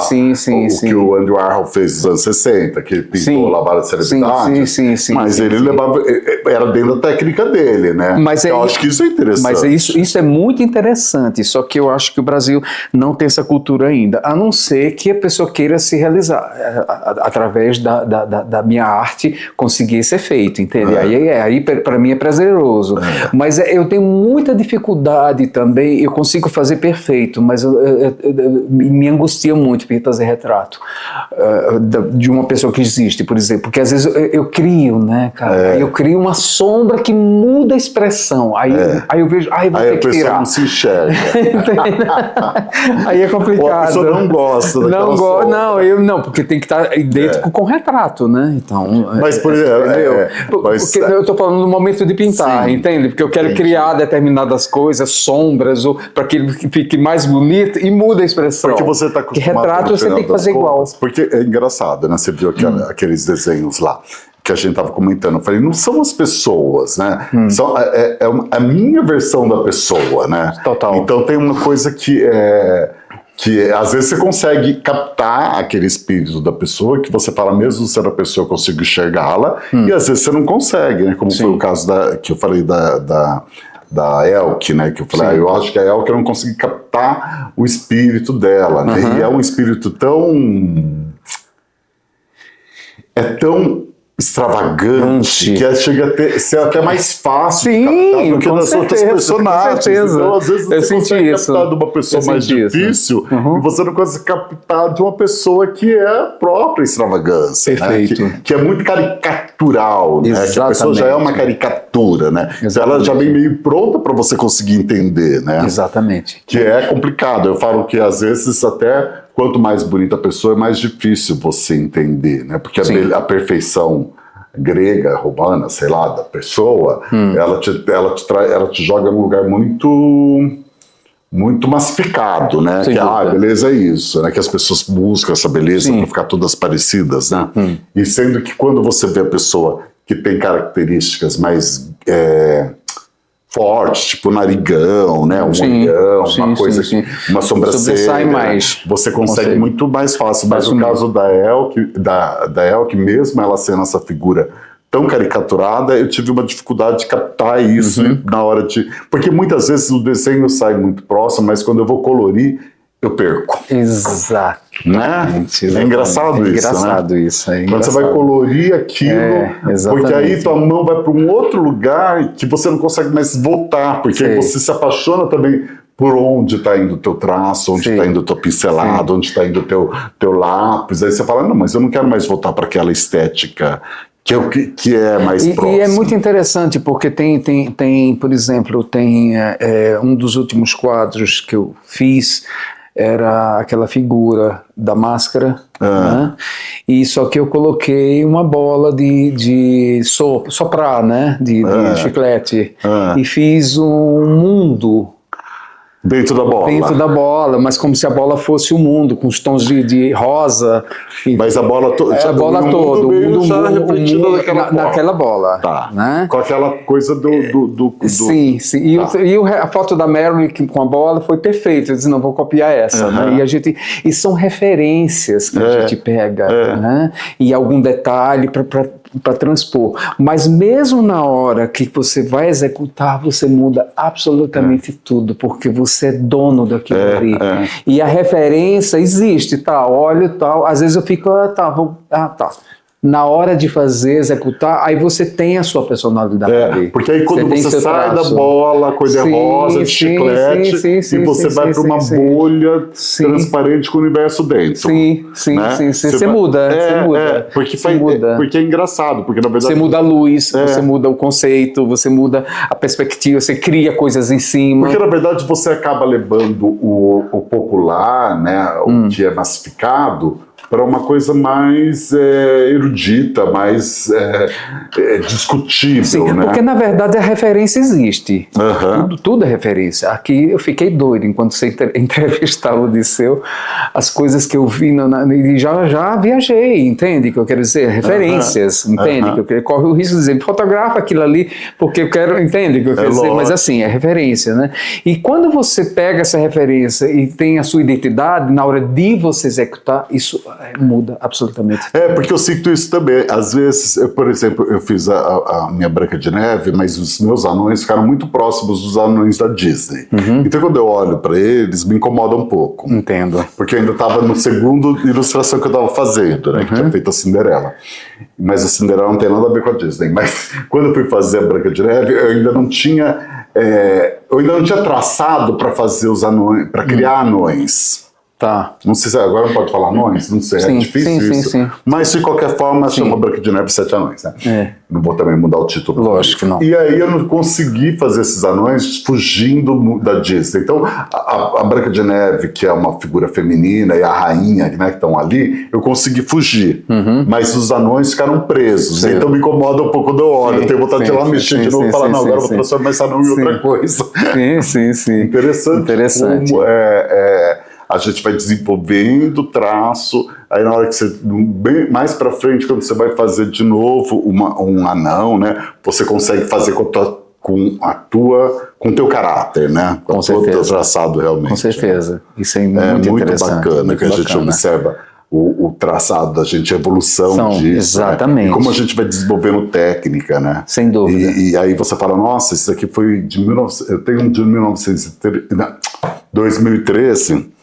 que o Andy Warhol fez nos anos 60, que ele pintou lá várias celebridades. Sim. Mas ele levava, era dentro da técnica dele, né? Eu acho que isso é interessante. Mas isso é muito interessante, só que eu acho que o Brasil não tem essa cultura ainda, a não ser que a pessoa queira se realizar através da minha arte, conseguir esse efeito, entende? Aí para mim é prazeroso. Mas eu tenho muita dificuldade dificuldade também, eu consigo fazer perfeito, mas me angustia muito para fazer retrato de uma pessoa que existe, por exemplo, porque às vezes eu crio, né, cara? Eu crio uma sombra que muda a expressão, aí eu vejo, vou ter que tirar. Aí a pessoa não se enxerga. Aí é complicado. Ou a pessoa não gosta daquela sombra. Não, porque tem que estar idêntico com o retrato, né? Então, mas, por exemplo, porque eu estou falando do momento de pintar, entende? Porque eu quero criar determinadas coisas, sombras, para que ele fique mais bonito e muda a expressão. Porque você está acostumado. Porque retrato você tem que fazer igual. Porque é engraçado, né? Você viu aqueles desenhos lá que a gente estava comentando. Eu falei, não são as pessoas, né? São, é a minha versão da pessoa, né? Total. Então tem uma coisa que às vezes você consegue captar aquele espírito da pessoa, que você fala, mesmo sendo a pessoa, eu consigo enxergá-la, e às vezes você não consegue, né? Como foi o caso que eu falei da Elke, né? Que eu falei, eu acho que a Elke eu não consegui captar o espírito dela, né? E é um espírito tão extravagante que chega a ser até mais fácil de captar do que nas outras personagens. Então, às vezes você consegue captar de uma pessoa mais difícil e você não consegue captar de uma pessoa que é a própria extravagância, né? Que é muito caricatural, né? Que a pessoa já é uma caricatura, né? Ela já vem meio pronta para você conseguir entender, né? Exatamente. Que é complicado. Eu falo que às vezes até quanto mais bonita a pessoa, é mais difícil você entender, né? Porque a perfeição grega, romana, sei lá, da pessoa, ela te joga num lugar muito massificado, né? Beleza é isso, né? Que as pessoas buscam essa beleza para ficar todas parecidas, né? E sendo que quando você vê a pessoa que tem características mais forte, tipo narigão, né? Um olhão, uma coisa uma sobrancelha, mais. Você consegue muito mais fácil. Mas no caso da Elke, mesmo ela sendo essa figura tão caricaturada, eu tive uma dificuldade de captar isso na hora de... Porque muitas vezes o desenho sai muito próximo, mas quando eu vou colorir, eu perco. Exato. Né? É engraçado isso, engraçado, né? Isso. Quando você vai colorir aquilo, porque aí tua mão vai para um outro lugar que você não consegue mais voltar, porque aí você se apaixona também por onde está indo o teu traço, onde está indo o teu pincelado, onde está indo o teu lápis. Aí você fala, não, mas eu não quero mais voltar para aquela estética que é mais próximo. E é muito interessante, porque tem por exemplo, um dos últimos quadros que eu fiz, era aquela figura da máscara, né? E só que eu coloquei uma bola de soprar, né? De chiclete, e fiz um mundo dentro da bola. Dentro da bola, mas como se a bola fosse o mundo, com os tons de rosa. Mas a bola toda. A bola toda, o mundo naquela bola. Tá. Né? Com aquela coisa do... Sim. A foto da Marilyn com a bola foi perfeita. Eu disse, não, vou copiar essa. Né? E são referências que a gente pega, né? E algum detalhe para transpor. Mas mesmo na hora que você vai executar, você muda absolutamente tudo, porque você é dono daquilo ali. E a referência existe, óleo, tal. Às vezes eu fico, na hora de fazer, executar, aí você tem a sua personalidade ali. Porque aí quando você sai da bola, a coisa é rosa, de chiclete, e você vai para uma bolha transparente com o universo dentro. Você muda. Porque é engraçado, porque na verdade... Você muda a luz, você muda o conceito, você muda a perspectiva, você cria coisas em cima. Porque na verdade você acaba levando o popular, né, o que é massificado, para uma coisa mais erudita, mais discutível, né? Porque na verdade a referência existe. Tudo é referência. Aqui eu fiquei doido enquanto você entrevistava o Odisseu, as coisas que eu vi, e já viajei, entende o que eu quero dizer? Referências, entende? Que eu corre o risco de dizer, fotografa aquilo ali, porque eu quero, entende o que eu quero dizer? Mas assim, é referência, né? E quando você pega essa referência e tem a sua identidade, na hora de você executar, isso muda absolutamente. Porque eu sinto isso também. Às vezes, por exemplo, eu fiz a minha Branca de Neve, mas os meus anões ficaram muito próximos dos anões da Disney. Então, quando eu olho para eles, me incomoda um pouco. Entendo. Porque eu ainda estava no segundo ilustração que eu estava fazendo, né? Que tinha feito a Cinderela. Mas a Cinderela não tem nada a ver com a Disney. Mas quando eu fui fazer a Branca de Neve, eu ainda não tinha eu ainda não tinha traçado para fazer os anões, para criar anões. Tá. Não sei se agora não pode falar anões, não sei, Sim, é difícil sim, isso. sim. Mas de qualquer forma, chama Branca de Neve e Sete Anões, né? Não vou também mudar o título. Lógico que não. E aí eu não consegui fazer esses anões fugindo da Disney. Então, a Branca de Neve, que é uma figura feminina, e a rainha, né, que estão ali, eu consegui fugir. Mas os anões ficaram presos. Sim. Então me incomoda um pouco quando eu olho. Eu tenho vontade de ir lá mexer de novo e falar, não, agora eu vou transformar esse anão em outra coisa. Sim. Interessante. Como a gente vai desenvolvendo o traço, aí na hora que você, bem mais pra frente, quando você vai fazer de novo um anão, né, você consegue fazer com o teu caráter, né, com o teu traçado realmente. Com certeza, isso é muito interessante. Bacana, muito que a gente observa o traçado da gente, a evolução disso. Exatamente. Né? E como a gente vai desenvolvendo técnica, né? Sem dúvida. E aí você fala, nossa, isso aqui foi eu tenho um de 2013,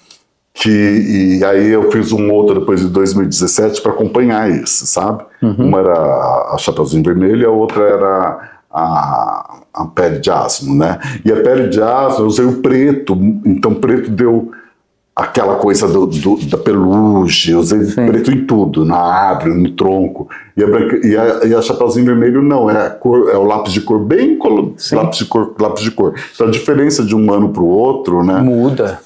e aí eu fiz um outro depois de 2017 para acompanhar isso, sabe? Uma era a Chapeuzinho Vermelho e a outra era a Pele de Asno, né? E a Pele de Asno eu usei o preto, então preto deu aquela coisa da pelugem, eu usei preto em tudo, na árvore, no tronco. E a Chapeuzinho Vermelho não, é o lápis de cor, bem lápis de cor. Então a diferença de um ano para o outro, né? Muda.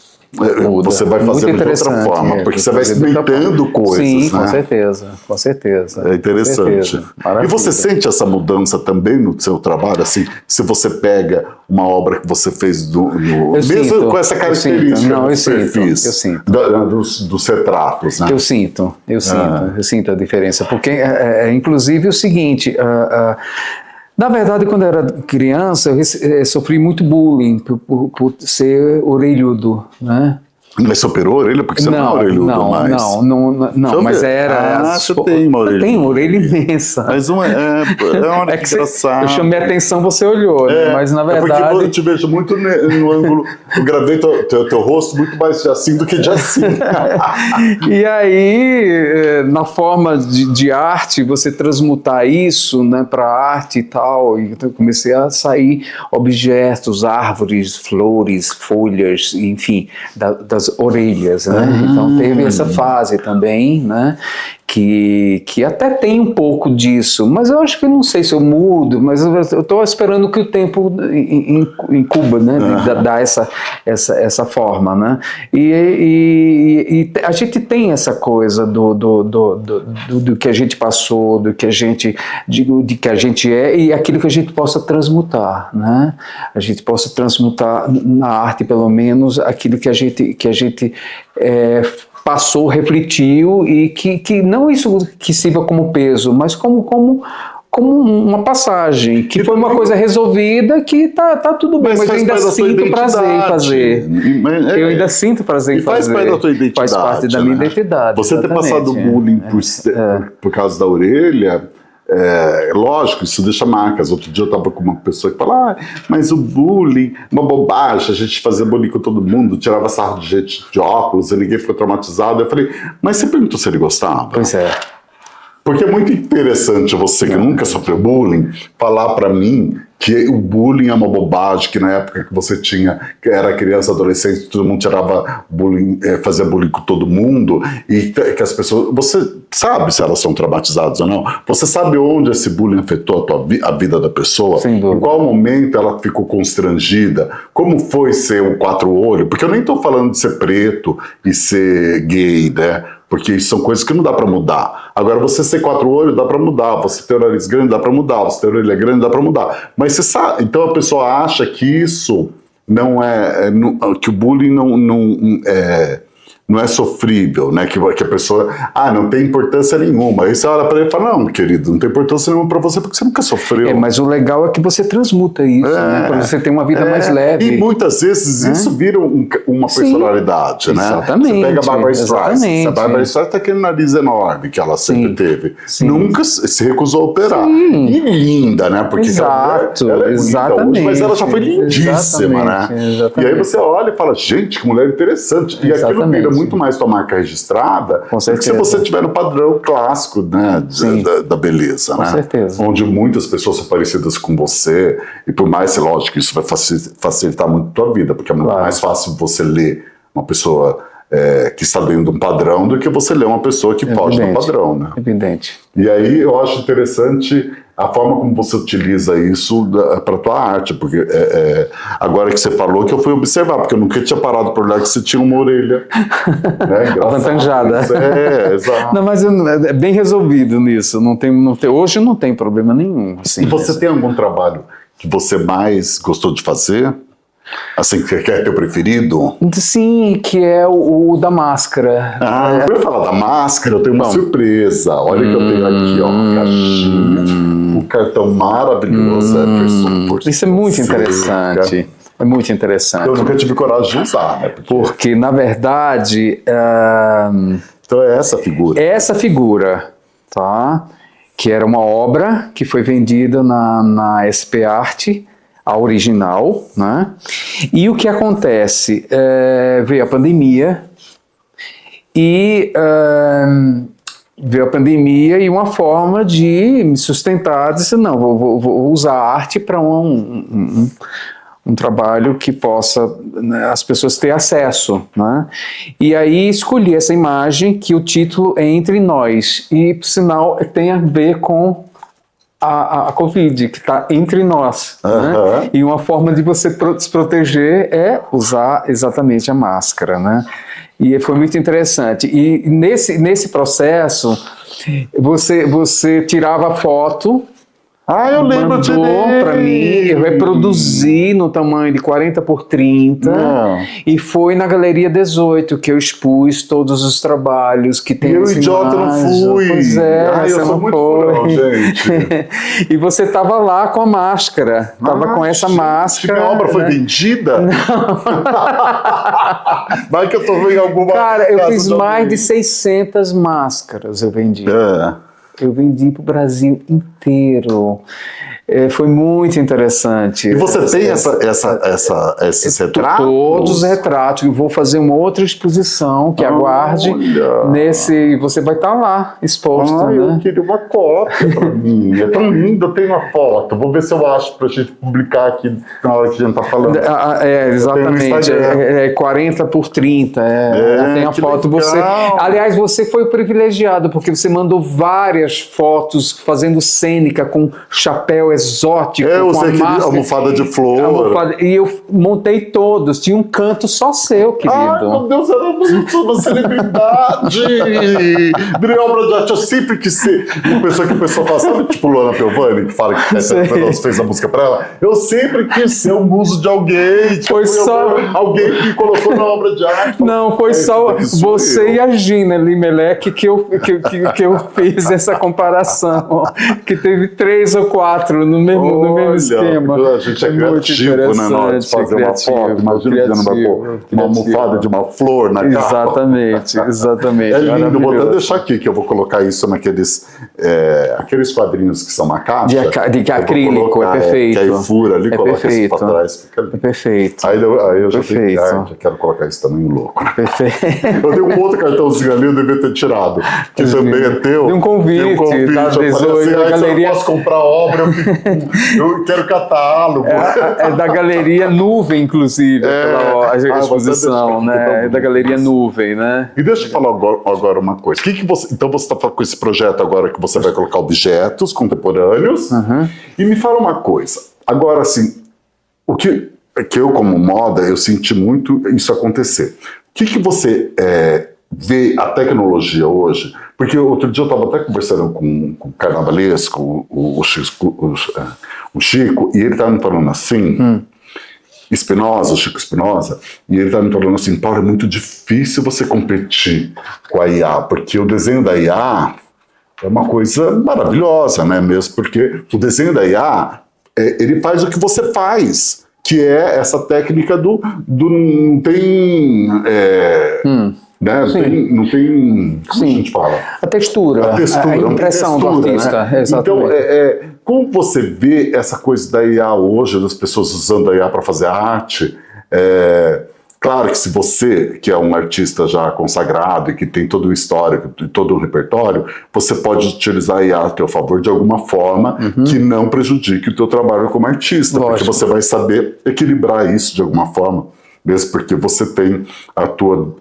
Você vai fazendo de outra forma, porque você vai experimentando coisas. Sim, né? com certeza. É interessante. E você sente essa mudança também no seu trabalho? Assim, se você pega uma obra que você fez mesmo com essa característica dos perfis, eu sinto. Dos retratos, né? Eu sinto a diferença. Porque, inclusive, o seguinte... Na verdade, quando eu era criança, eu sofri muito bullying por ser orelhudo, né? Mas você operou a orelha? Porque você não é orelhudo mais. Não, mas era... você tem uma orelha. Eu tenho uma orelha imensa. Mas é uma hora que engraçado. Eu chamei a atenção, você olhou, né? Mas na verdade... É porque eu te vejo muito no ângulo... Eu gravei teu rosto muito mais de assim do que de assim. E aí, na forma de arte, você transmutar isso, né, para arte e tal, e então eu comecei a sair objetos, árvores, flores, folhas, enfim, das orelhas, né? Então teve essa fase também, né? Que até tem um pouco disso, mas eu acho que não sei se eu mudo, mas eu estou esperando que o tempo incuba, né? Dar essa forma, né? E a gente tem essa coisa do que a gente passou, do que a gente, de que a gente é e aquilo que a gente possa transmutar, né? A gente possa transmutar na arte, pelo menos, aquilo que a gente passou, refletiu e que não isso que sirva como peso, mas como uma passagem, que foi uma coisa resolvida que tá tudo bem, mas eu ainda sinto prazer em fazer. Eu ainda sinto prazer em fazer. Faz parte da tua identidade. Faz parte da minha identidade. Você ter passado bullying por causa da orelha, lógico, isso deixa marcas. Outro dia eu estava com uma pessoa que fala, mas o bullying, uma bobagem, a gente fazia bullying com todo mundo, tirava sarro de gente de óculos, e ninguém ficou traumatizado. Eu falei, mas você perguntou se ele gostava? Pois é. Porque é muito interessante você que nunca sofreu bullying falar para mim que o bullying é uma bobagem, que na época que você que era criança, adolescente, todo mundo tirava bullying, fazia bullying com todo mundo, e que as pessoas, você sabe se elas são traumatizadas ou não, você sabe onde esse bullying afetou a vida da pessoa, em qual momento ela ficou constrangida, como foi ser um quatro-olho, porque eu nem estou falando de ser preto e ser gay, né? Porque isso são coisas que não dá para mudar. Agora, você ser quatro-olhos dá para mudar, você ter o nariz grande dá para mudar, você ter a orelha grande dá para mudar. Mas você sabe, então a pessoa acha que isso não que o bullying não é sofrível, né? Que a pessoa, não tem importância nenhuma. Aí você olha para ele e fala, não, querido, não tem importância nenhuma para você porque você nunca sofreu. Mas o legal é que você transmuta isso, né? Para você ter uma vida mais leve. E muitas vezes isso vira uma personalidade, né? Exatamente. Você pega a Barbra Streisand. A Barbra Streisand tem aquele nariz enorme que ela sempre teve. Nunca se recusou a operar. E linda, né? Porque ela é bonita hoje, mas ela já foi lindíssima, né? E aí você olha e fala, gente, que mulher interessante. E aquilo vira muito mais tua marca registrada Com do que se certeza. você tiver no padrão clássico, né, Sim. da beleza, Com né? certeza. Onde muitas pessoas são parecidas com você, e por mais, lógico, isso vai facilitar muito a tua vida, porque é muito Claro. mais fácil você ler uma pessoa que está dentro de um padrão do que você ler uma pessoa que foge do Evidente. padrão, né? Evidente. E aí eu acho interessante a forma como você utiliza isso para tua arte, porque agora que você falou que eu fui observar, porque eu nunca tinha parado por olhar que você tinha uma orelha, né, Avantajada. Exato. Não, mas é bem resolvido nisso. Hoje não tem problema nenhum. Assim, E você tem algum trabalho que você mais gostou de fazer? Assim, que é teu preferido? Sim, que é o da máscara. Eu ia falar da máscara, eu tenho uma surpresa. Olha que eu tenho aqui, ó, uma caixinha, um cartão maravilhoso, Everson, por Isso é muito você. interessante. É muito interessante. Eu nunca tive coragem de usar, né? Porque, na verdade, Então é essa figura. essa figura, tá? Que era uma obra que foi vendida na SP Arte, a original, né? E o que acontece? Veio a pandemia e uma forma de me sustentar, disse, não, vou usar a arte para um trabalho que possa, né, as pessoas ter acesso, né? E aí escolhi essa imagem que o título é Entre Nós, e por sinal tem a ver com a Covid, que está entre nós, né? E uma forma de você se proteger é usar exatamente a máscara, né? E foi muito interessante. E nesse processo, você tirava a foto, Eu lembro de mandou para mim, eu reproduzi no tamanho de 40 por 30 e foi na Galeria 18 que eu expus todos os trabalhos que tem. Eu, idiota, não fui. Pois é, eu sou muito furão, gente. E você estava lá com a máscara, estava com essa máscara. A obra foi vendida? Não. Vai que eu tô vendo alguma... Cara, eu fiz mais de 600 máscaras, eu vendi. Eu vendi para o Brasil inteiro. Foi muito interessante. E você tem esses retratos? Todos os retratos. Eu vou fazer uma outra exposição que aguarde. Você vai estar lá exposto. Né? Eu queria uma cópia para mim. É tão lindo, eu tenho uma foto. Vou ver se eu acho para a gente publicar aqui na hora que a gente está falando. Exatamente. 40 por 30. Tem a foto. Aliás, você foi o privilegiado, porque você mandou várias fotos fazendo cênica com chapéu exótico, eu com sei que almofada de flor. E eu montei todos. Tinha um canto só seu, querido. Ai, meu Deus, era muito uma celebridade. Virei obra de arte, eu sempre quis ser uma pessoa que a pessoa fala, sabe, tipo Luana Piovani, que fala que fez a música pra ela? Eu sempre quis ser um muso de alguém. Tipo, foi só alguém que colocou na obra de arte. Não, foi só você e a Gina Limelec que eu fiz essa comparação. Que teve 3 ou 4 no mesmo esquema. A gente é criativo, né? Na hora de fazer uma foto. Imagina que não vai pôr uma almofada de uma flor na capa. Exatamente. É lindo. Vou até deixar aqui que eu vou colocar isso naqueles aqueles quadrinhos que são uma caixa. De acrílico, é perfeito. Que aí fura ali, coloca isso pra trás. Fica lindo. É perfeito. Aí eu já tenho já quero colocar isso também louco. Né? Perfeito. Eu tenho um outro cartãozinho ali, eu devia ter tirado. Que também é teu. Tem um convite da 18 da galeria. Eu posso comprar obra, eu quero catálogo. É da Galeria Nuvem, inclusive, a exposição, né? É da Galeria Nuvem, né? E deixa eu falar agora uma coisa. Então você está falando com esse projeto agora que você vai colocar objetos contemporâneos. E me fala uma coisa. Agora, assim, o que eu, como moda, eu senti muito isso acontecer. O que você vê a tecnologia hoje? Porque outro dia eu estava até conversando com o carnavalesco, o Chico, e ele estava me falando assim, o Chico Espinosa, e ele estava me falando assim, Paulo, é muito difícil você competir com a IA, porque o desenho da IA é uma coisa maravilhosa, né? Mesmo porque o desenho da IA, ele faz o que você faz, que é essa técnica do não tem... Né? Não tem como a gente fala? A textura, a impressão do artista. Né? Então, como você vê essa coisa da IA hoje, das pessoas usando a IA para fazer arte? Claro que se você, que é um artista já consagrado e que tem todo o histórico, todo o repertório, você pode utilizar a IA a teu favor de alguma forma que não prejudique o teu trabalho como artista, porque você vai saber equilibrar isso de alguma forma, mesmo porque você tem a tua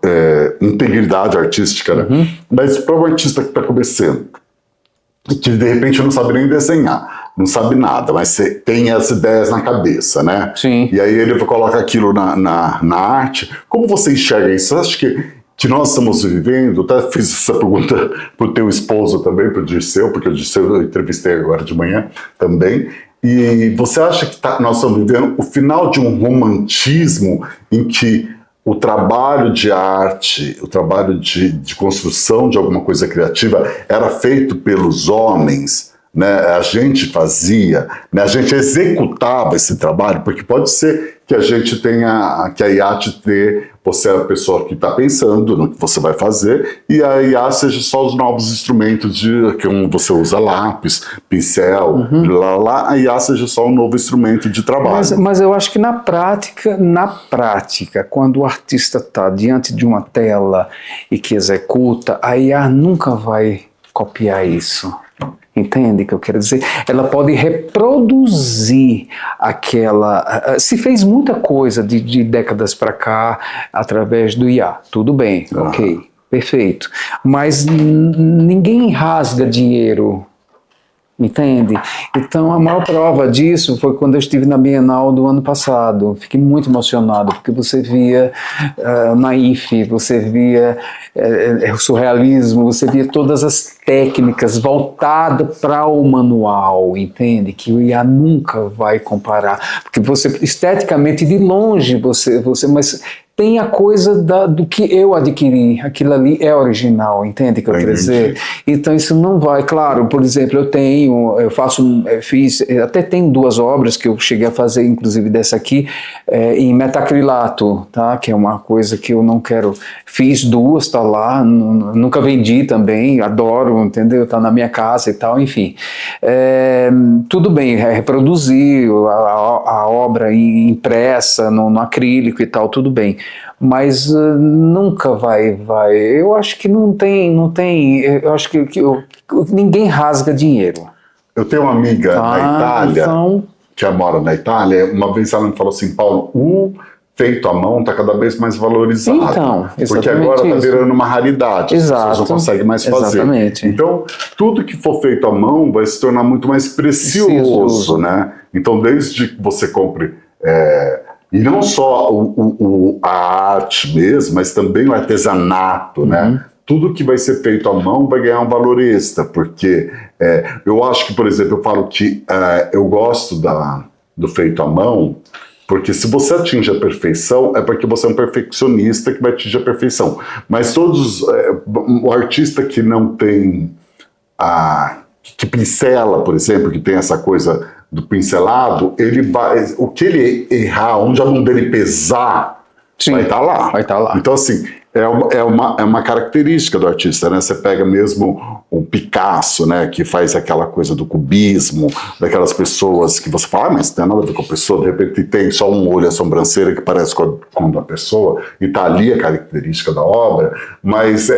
integridade artística, né? Mas para um artista que está começando, que de repente não sabe nem desenhar, não sabe nada, mas você tem as ideias na cabeça, né? Sim. E aí ele coloca aquilo na arte. Como você enxerga isso? Você acha que nós estamos vivendo? Até fiz essa pergunta para o teu esposo também, para o Dirceu, porque o Dirceu eu entrevistei agora de manhã também. E você acha que nós estamos vivendo o final de um romantismo em que o trabalho de arte, o trabalho de construção de alguma coisa criativa era feito pelos homens, né? A gente fazia, né? A gente executava esse trabalho, porque pode ser que a gente tenha, que a IA te dê, você é a pessoa que está pensando no que você vai fazer, e a IA seja só os novos instrumentos que você usa lápis, pincel, a IA seja só um novo instrumento de trabalho. Mas eu acho que na prática, quando o artista está diante de uma tela e que executa, a IA nunca vai copiar isso. Entende o que eu quero dizer? Ela pode reproduzir aquela... Se fez muita coisa de décadas para cá através do IA, tudo bem, ok, perfeito. Mas ninguém rasga dinheiro, entende? Então a maior prova disso foi quando eu estive na Bienal do ano passado. Fiquei muito emocionado, porque você via Naif, você via o surrealismo, você via todas as técnicas voltadas para o manual, entende? Que o IA nunca vai comparar, porque você, esteticamente, de longe, mas tem a coisa do que eu adquiri, aquilo ali é original, entende o que eu quero dizer? Então isso não vai, claro, por exemplo, até tenho 2 obras que eu cheguei a fazer, inclusive dessa aqui, em metacrilato, tá? Que é uma coisa que eu não quero, fiz 2, tá lá, nunca vendi também, adoro, entendeu? Tá na minha casa e tal, enfim. Tudo bem, reproduzir a obra impressa no acrílico e tal, tudo bem. Mas nunca vai. Eu acho que não tem. Eu acho que ninguém rasga dinheiro. Eu tenho uma amiga na Itália, que mora na Itália. Uma vez ela me falou assim: Paulo, o feito à mão está cada vez mais valorizado. Então, porque agora está virando uma raridade. Exato, as pessoas não conseguem mais fazer. Exatamente. Então, tudo que for feito à mão vai se tornar muito mais precioso, né? Então, desde que você compre... E não só a arte mesmo, mas também o artesanato, né? Tudo que vai ser feito à mão vai ganhar um valor extra, porque eu acho que, por exemplo, eu falo que eu gosto do feito à mão, porque se você atinge a perfeição, é porque você é um perfeccionista que vai atingir a perfeição. Mas o artista que não tem que pincela, por exemplo, que tem essa coisa do pincelado, o que ele errar, onde a mão dele pesar, vai estar lá. Vai estar lá. Então, assim, é uma característica do artista, né? Você pega mesmo o Picasso, né? Que faz aquela coisa do cubismo, daquelas pessoas que você fala, mas não tem nada a ver com a pessoa, de repente tem só um olho, a sobrancelha que parece com a da pessoa, e tá ali a característica da obra, mas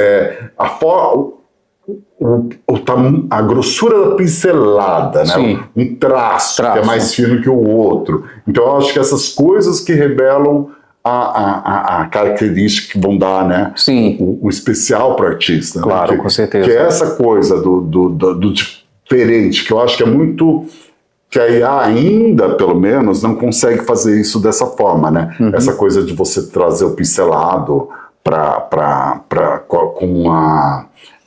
a grossura da pincelada, né? Um traço que é mais fino que o outro. Então eu acho que essas coisas que revelam a característica que vão dar, né? O especial para o artista. Claro, né? Com certeza. Que é essa coisa do diferente, que eu acho que é muito... que a IA ainda, pelo menos, não consegue fazer isso dessa forma, né? Essa coisa de você trazer o pincelado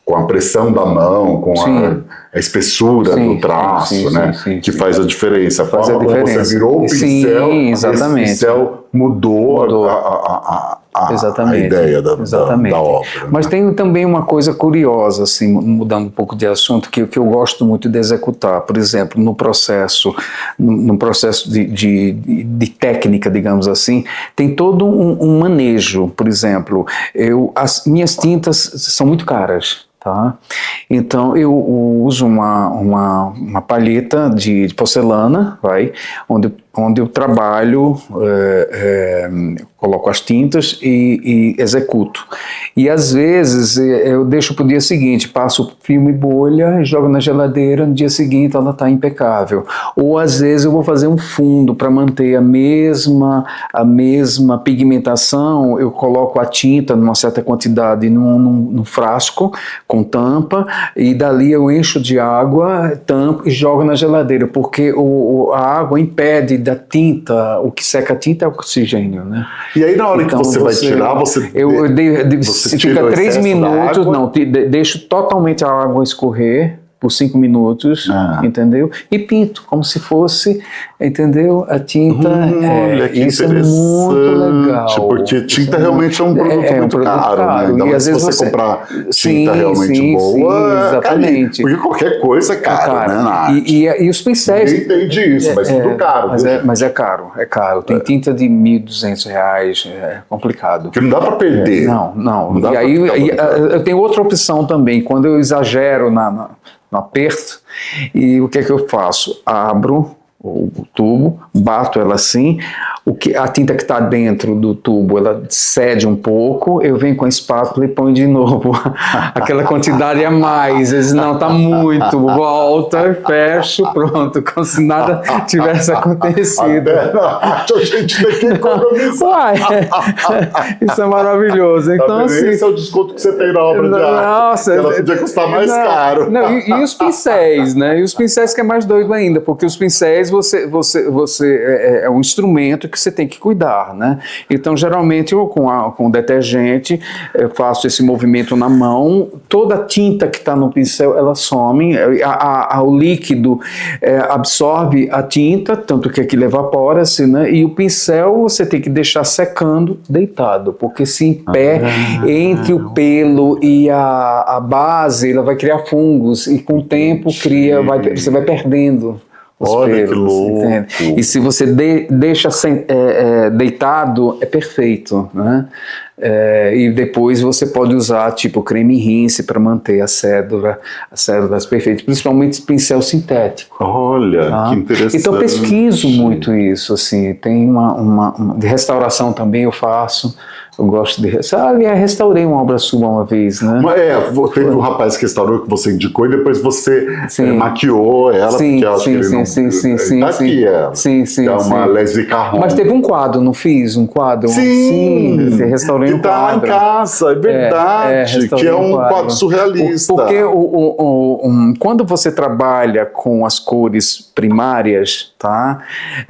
com a pressão da mão, com a espessura do traço, né? Que faz a diferença. A forma como você virou o pincel, esse pincel mudou. A ideia da obra. Mas tem também uma coisa curiosa, assim, mudando um pouco de assunto, que eu gosto muito de executar. Por exemplo, no processo de técnica, digamos assim, tem todo um manejo. Por exemplo, as minhas tintas são muito caras. Tá? Então eu uso uma palheta de porcelana, onde eu onde eu trabalho, coloco as tintas e executo. E às vezes eu deixo para o dia seguinte, passo o filme bolha, jogo na geladeira, no dia seguinte ela está impecável. Ou às vezes eu vou fazer um fundo para manter a mesma pigmentação, eu coloco a tinta numa certa quantidade num frasco com tampa e dali eu encho de água, tampo e jogo na geladeira, porque a água impede da tinta, o que seca a tinta é o oxigênio, né? E aí na hora que você vai tirar, você fica 3 minutos, não, deixo totalmente a água escorrer por 5 minutos, entendeu? E pinto, como se fosse, entendeu? A tinta, olha, que isso é muito legal. Porque tinta realmente é um produto muito caro, né? Ainda mais se você comprar tinta realmente boa, exatamente. Porque qualquer coisa é caro, né, Nath? E os pincéis... Ninguém entende isso, mas tudo caro. Mas é caro. Tem tinta de R$1.200, é complicado. Porque não dá para perder. Não. E aí eu tenho outra opção também, quando eu exagero no aperto, e o que é que eu faço? Abro o tubo, bato ela assim, a tinta que está dentro do tubo, ela cede um pouco, eu venho com a espátula e ponho de novo aquela quantidade a mais, eles não, está muito, volta, fecho, pronto, como se nada tivesse acontecido. A gente tem que economizar. Uai, isso é maravilhoso. Então, assim, esse é o desconto que você tem na obra de arte. Nossa, ela podia custar mais caro. Não, e os pincéis, né? E os pincéis que é mais doido ainda, porque os pincéis você é um instrumento que você tem que cuidar, né? Então, geralmente, eu com detergente, eu faço esse movimento na mão, toda a tinta que está no pincel, ela some, o líquido absorve a tinta, tanto que aquilo evapora-se, né? E o pincel você tem que deixar secando deitado, porque se em pé, entre o pelo e a base, ela vai criar fungos, e com o tempo você vai perdendo os pelos, que louco. Entende? E se você deixa deitado, é perfeito, né? E depois você pode usar tipo creme rinse para manter as cédulas perfeitas, principalmente pincel sintético. Olha, que interessante. Então eu pesquiso muito isso, assim, tem uma de restauração também eu faço. Eu gosto de restaurei uma obra sua uma vez, né? Teve um rapaz que restaurou que você indicou e depois você maquiou ela, porque eu acho que ele não... Tá aqui ela. Que é uma Leslie Caron. Mas teve um quadro, não fiz? Um quadro? Sim! Você restaurei um quadro. Que tá em casa, é verdade. Que é um quadro surrealista. Porque quando você trabalha com as cores primárias, tá?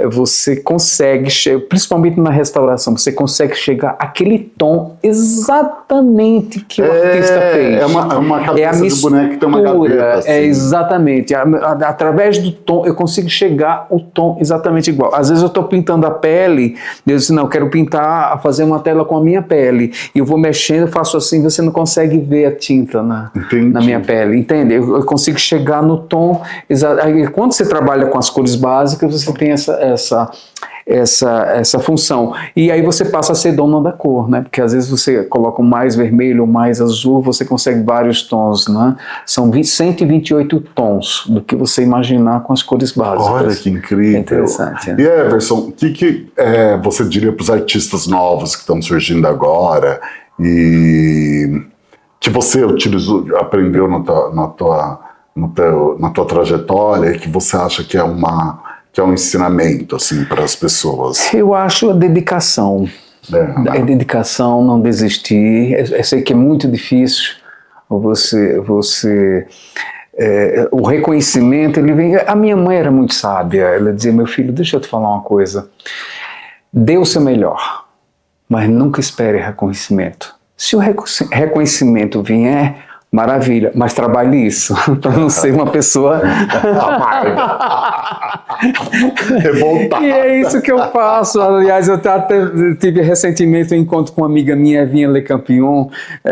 Você consegue, principalmente na restauração, você consegue chegar àquele tom exatamente que o artista fez. É uma cabeça de boneco que tem uma gaveta. Assim. Exatamente. Através do tom, eu consigo chegar ao tom exatamente igual. Às vezes eu estou pintando a pele, eu disse, não, eu quero fazer uma tela com a minha pele. E eu vou mexendo, eu faço assim, você não consegue ver a tinta na minha pele. Entende? Eu consigo chegar no tom exato. Quando você trabalha com as cores básicas, você tem essa função. E aí você passa a ser dono da cor, né? Porque às vezes você coloca mais vermelho ou mais azul, você consegue vários tons, né? São 128 tons do que você imaginar com as cores básicas. Olha que incrível. É interessante. E Everson, o que você diria para os artistas novos que estão surgindo agora e que você aprendeu na tua trajetória e que você acha que é um ensinamento assim, para as pessoas? Eu acho a dedicação. A dedicação, não desistir. Eu sei que é muito difícil o reconhecimento, ele vem... A minha mãe era muito sábia. Ela dizia, meu filho, deixa eu te falar uma coisa. Dê o seu melhor, mas nunca espere reconhecimento. Se o reconhecimento vier, maravilha, mas trabalhe isso, para não ser uma pessoa revoltada. E é isso que eu faço. Aliás, eu até tive recentemente um encontro com uma amiga minha, Evinha Le Campion,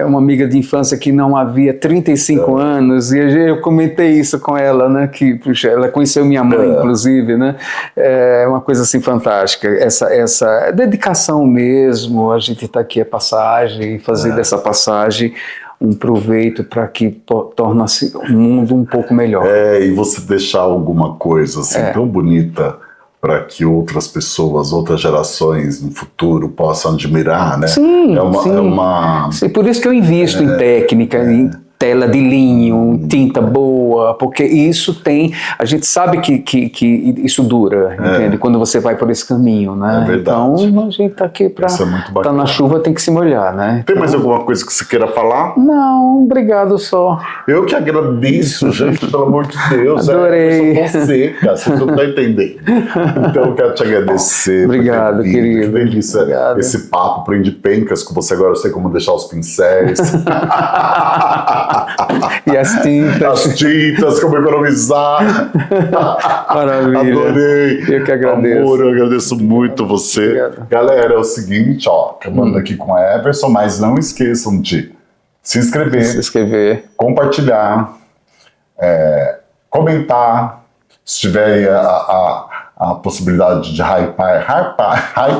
uma amiga de infância que não havia 35 anos, e eu comentei isso com ela, né, que puxa, ela conheceu minha mãe, inclusive, né, é uma coisa assim fantástica, essa dedicação mesmo, a gente está aqui a passagem, e fazer dessa passagem um proveito para que torne-se o mundo um pouco melhor. E você deixar alguma coisa assim tão bonita para que outras pessoas, outras gerações no futuro possam admirar, né? Sim, sim. Sim, por isso que eu invisto em técnica, em tela de linho, tinta boa, porque isso tem... A gente sabe que isso dura, entende? Quando você vai por esse caminho, né? É verdade. Então, a gente tá aqui para... Isso é muito bacana. Tá na chuva, tem que se molhar, né? Tem mais alguma coisa que você queira falar? Não, obrigado só. Eu que agradeço, gente, pelo amor de Deus. Adorei. Eu sou você, cara, você não tá entendendo. Então eu quero te agradecer. Obrigado, querido. Que delícia. Obrigado. Esse papo prende pencas com você. Agora eu sei como deixar os pincéis. E as tintas. As tintas, como economizar. Maravilha. Adorei. Eu que agradeço. Amor, eu agradeço muito você. Obrigado. Galera, é o seguinte, ó, acabando aqui com a Everson, mas não esqueçam de se inscrever, compartilhar, comentar, se tiver aí a possibilidade de hypar, tá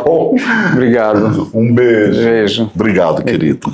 bom? Obrigado. Um beijo. Beijo. Obrigado, querido.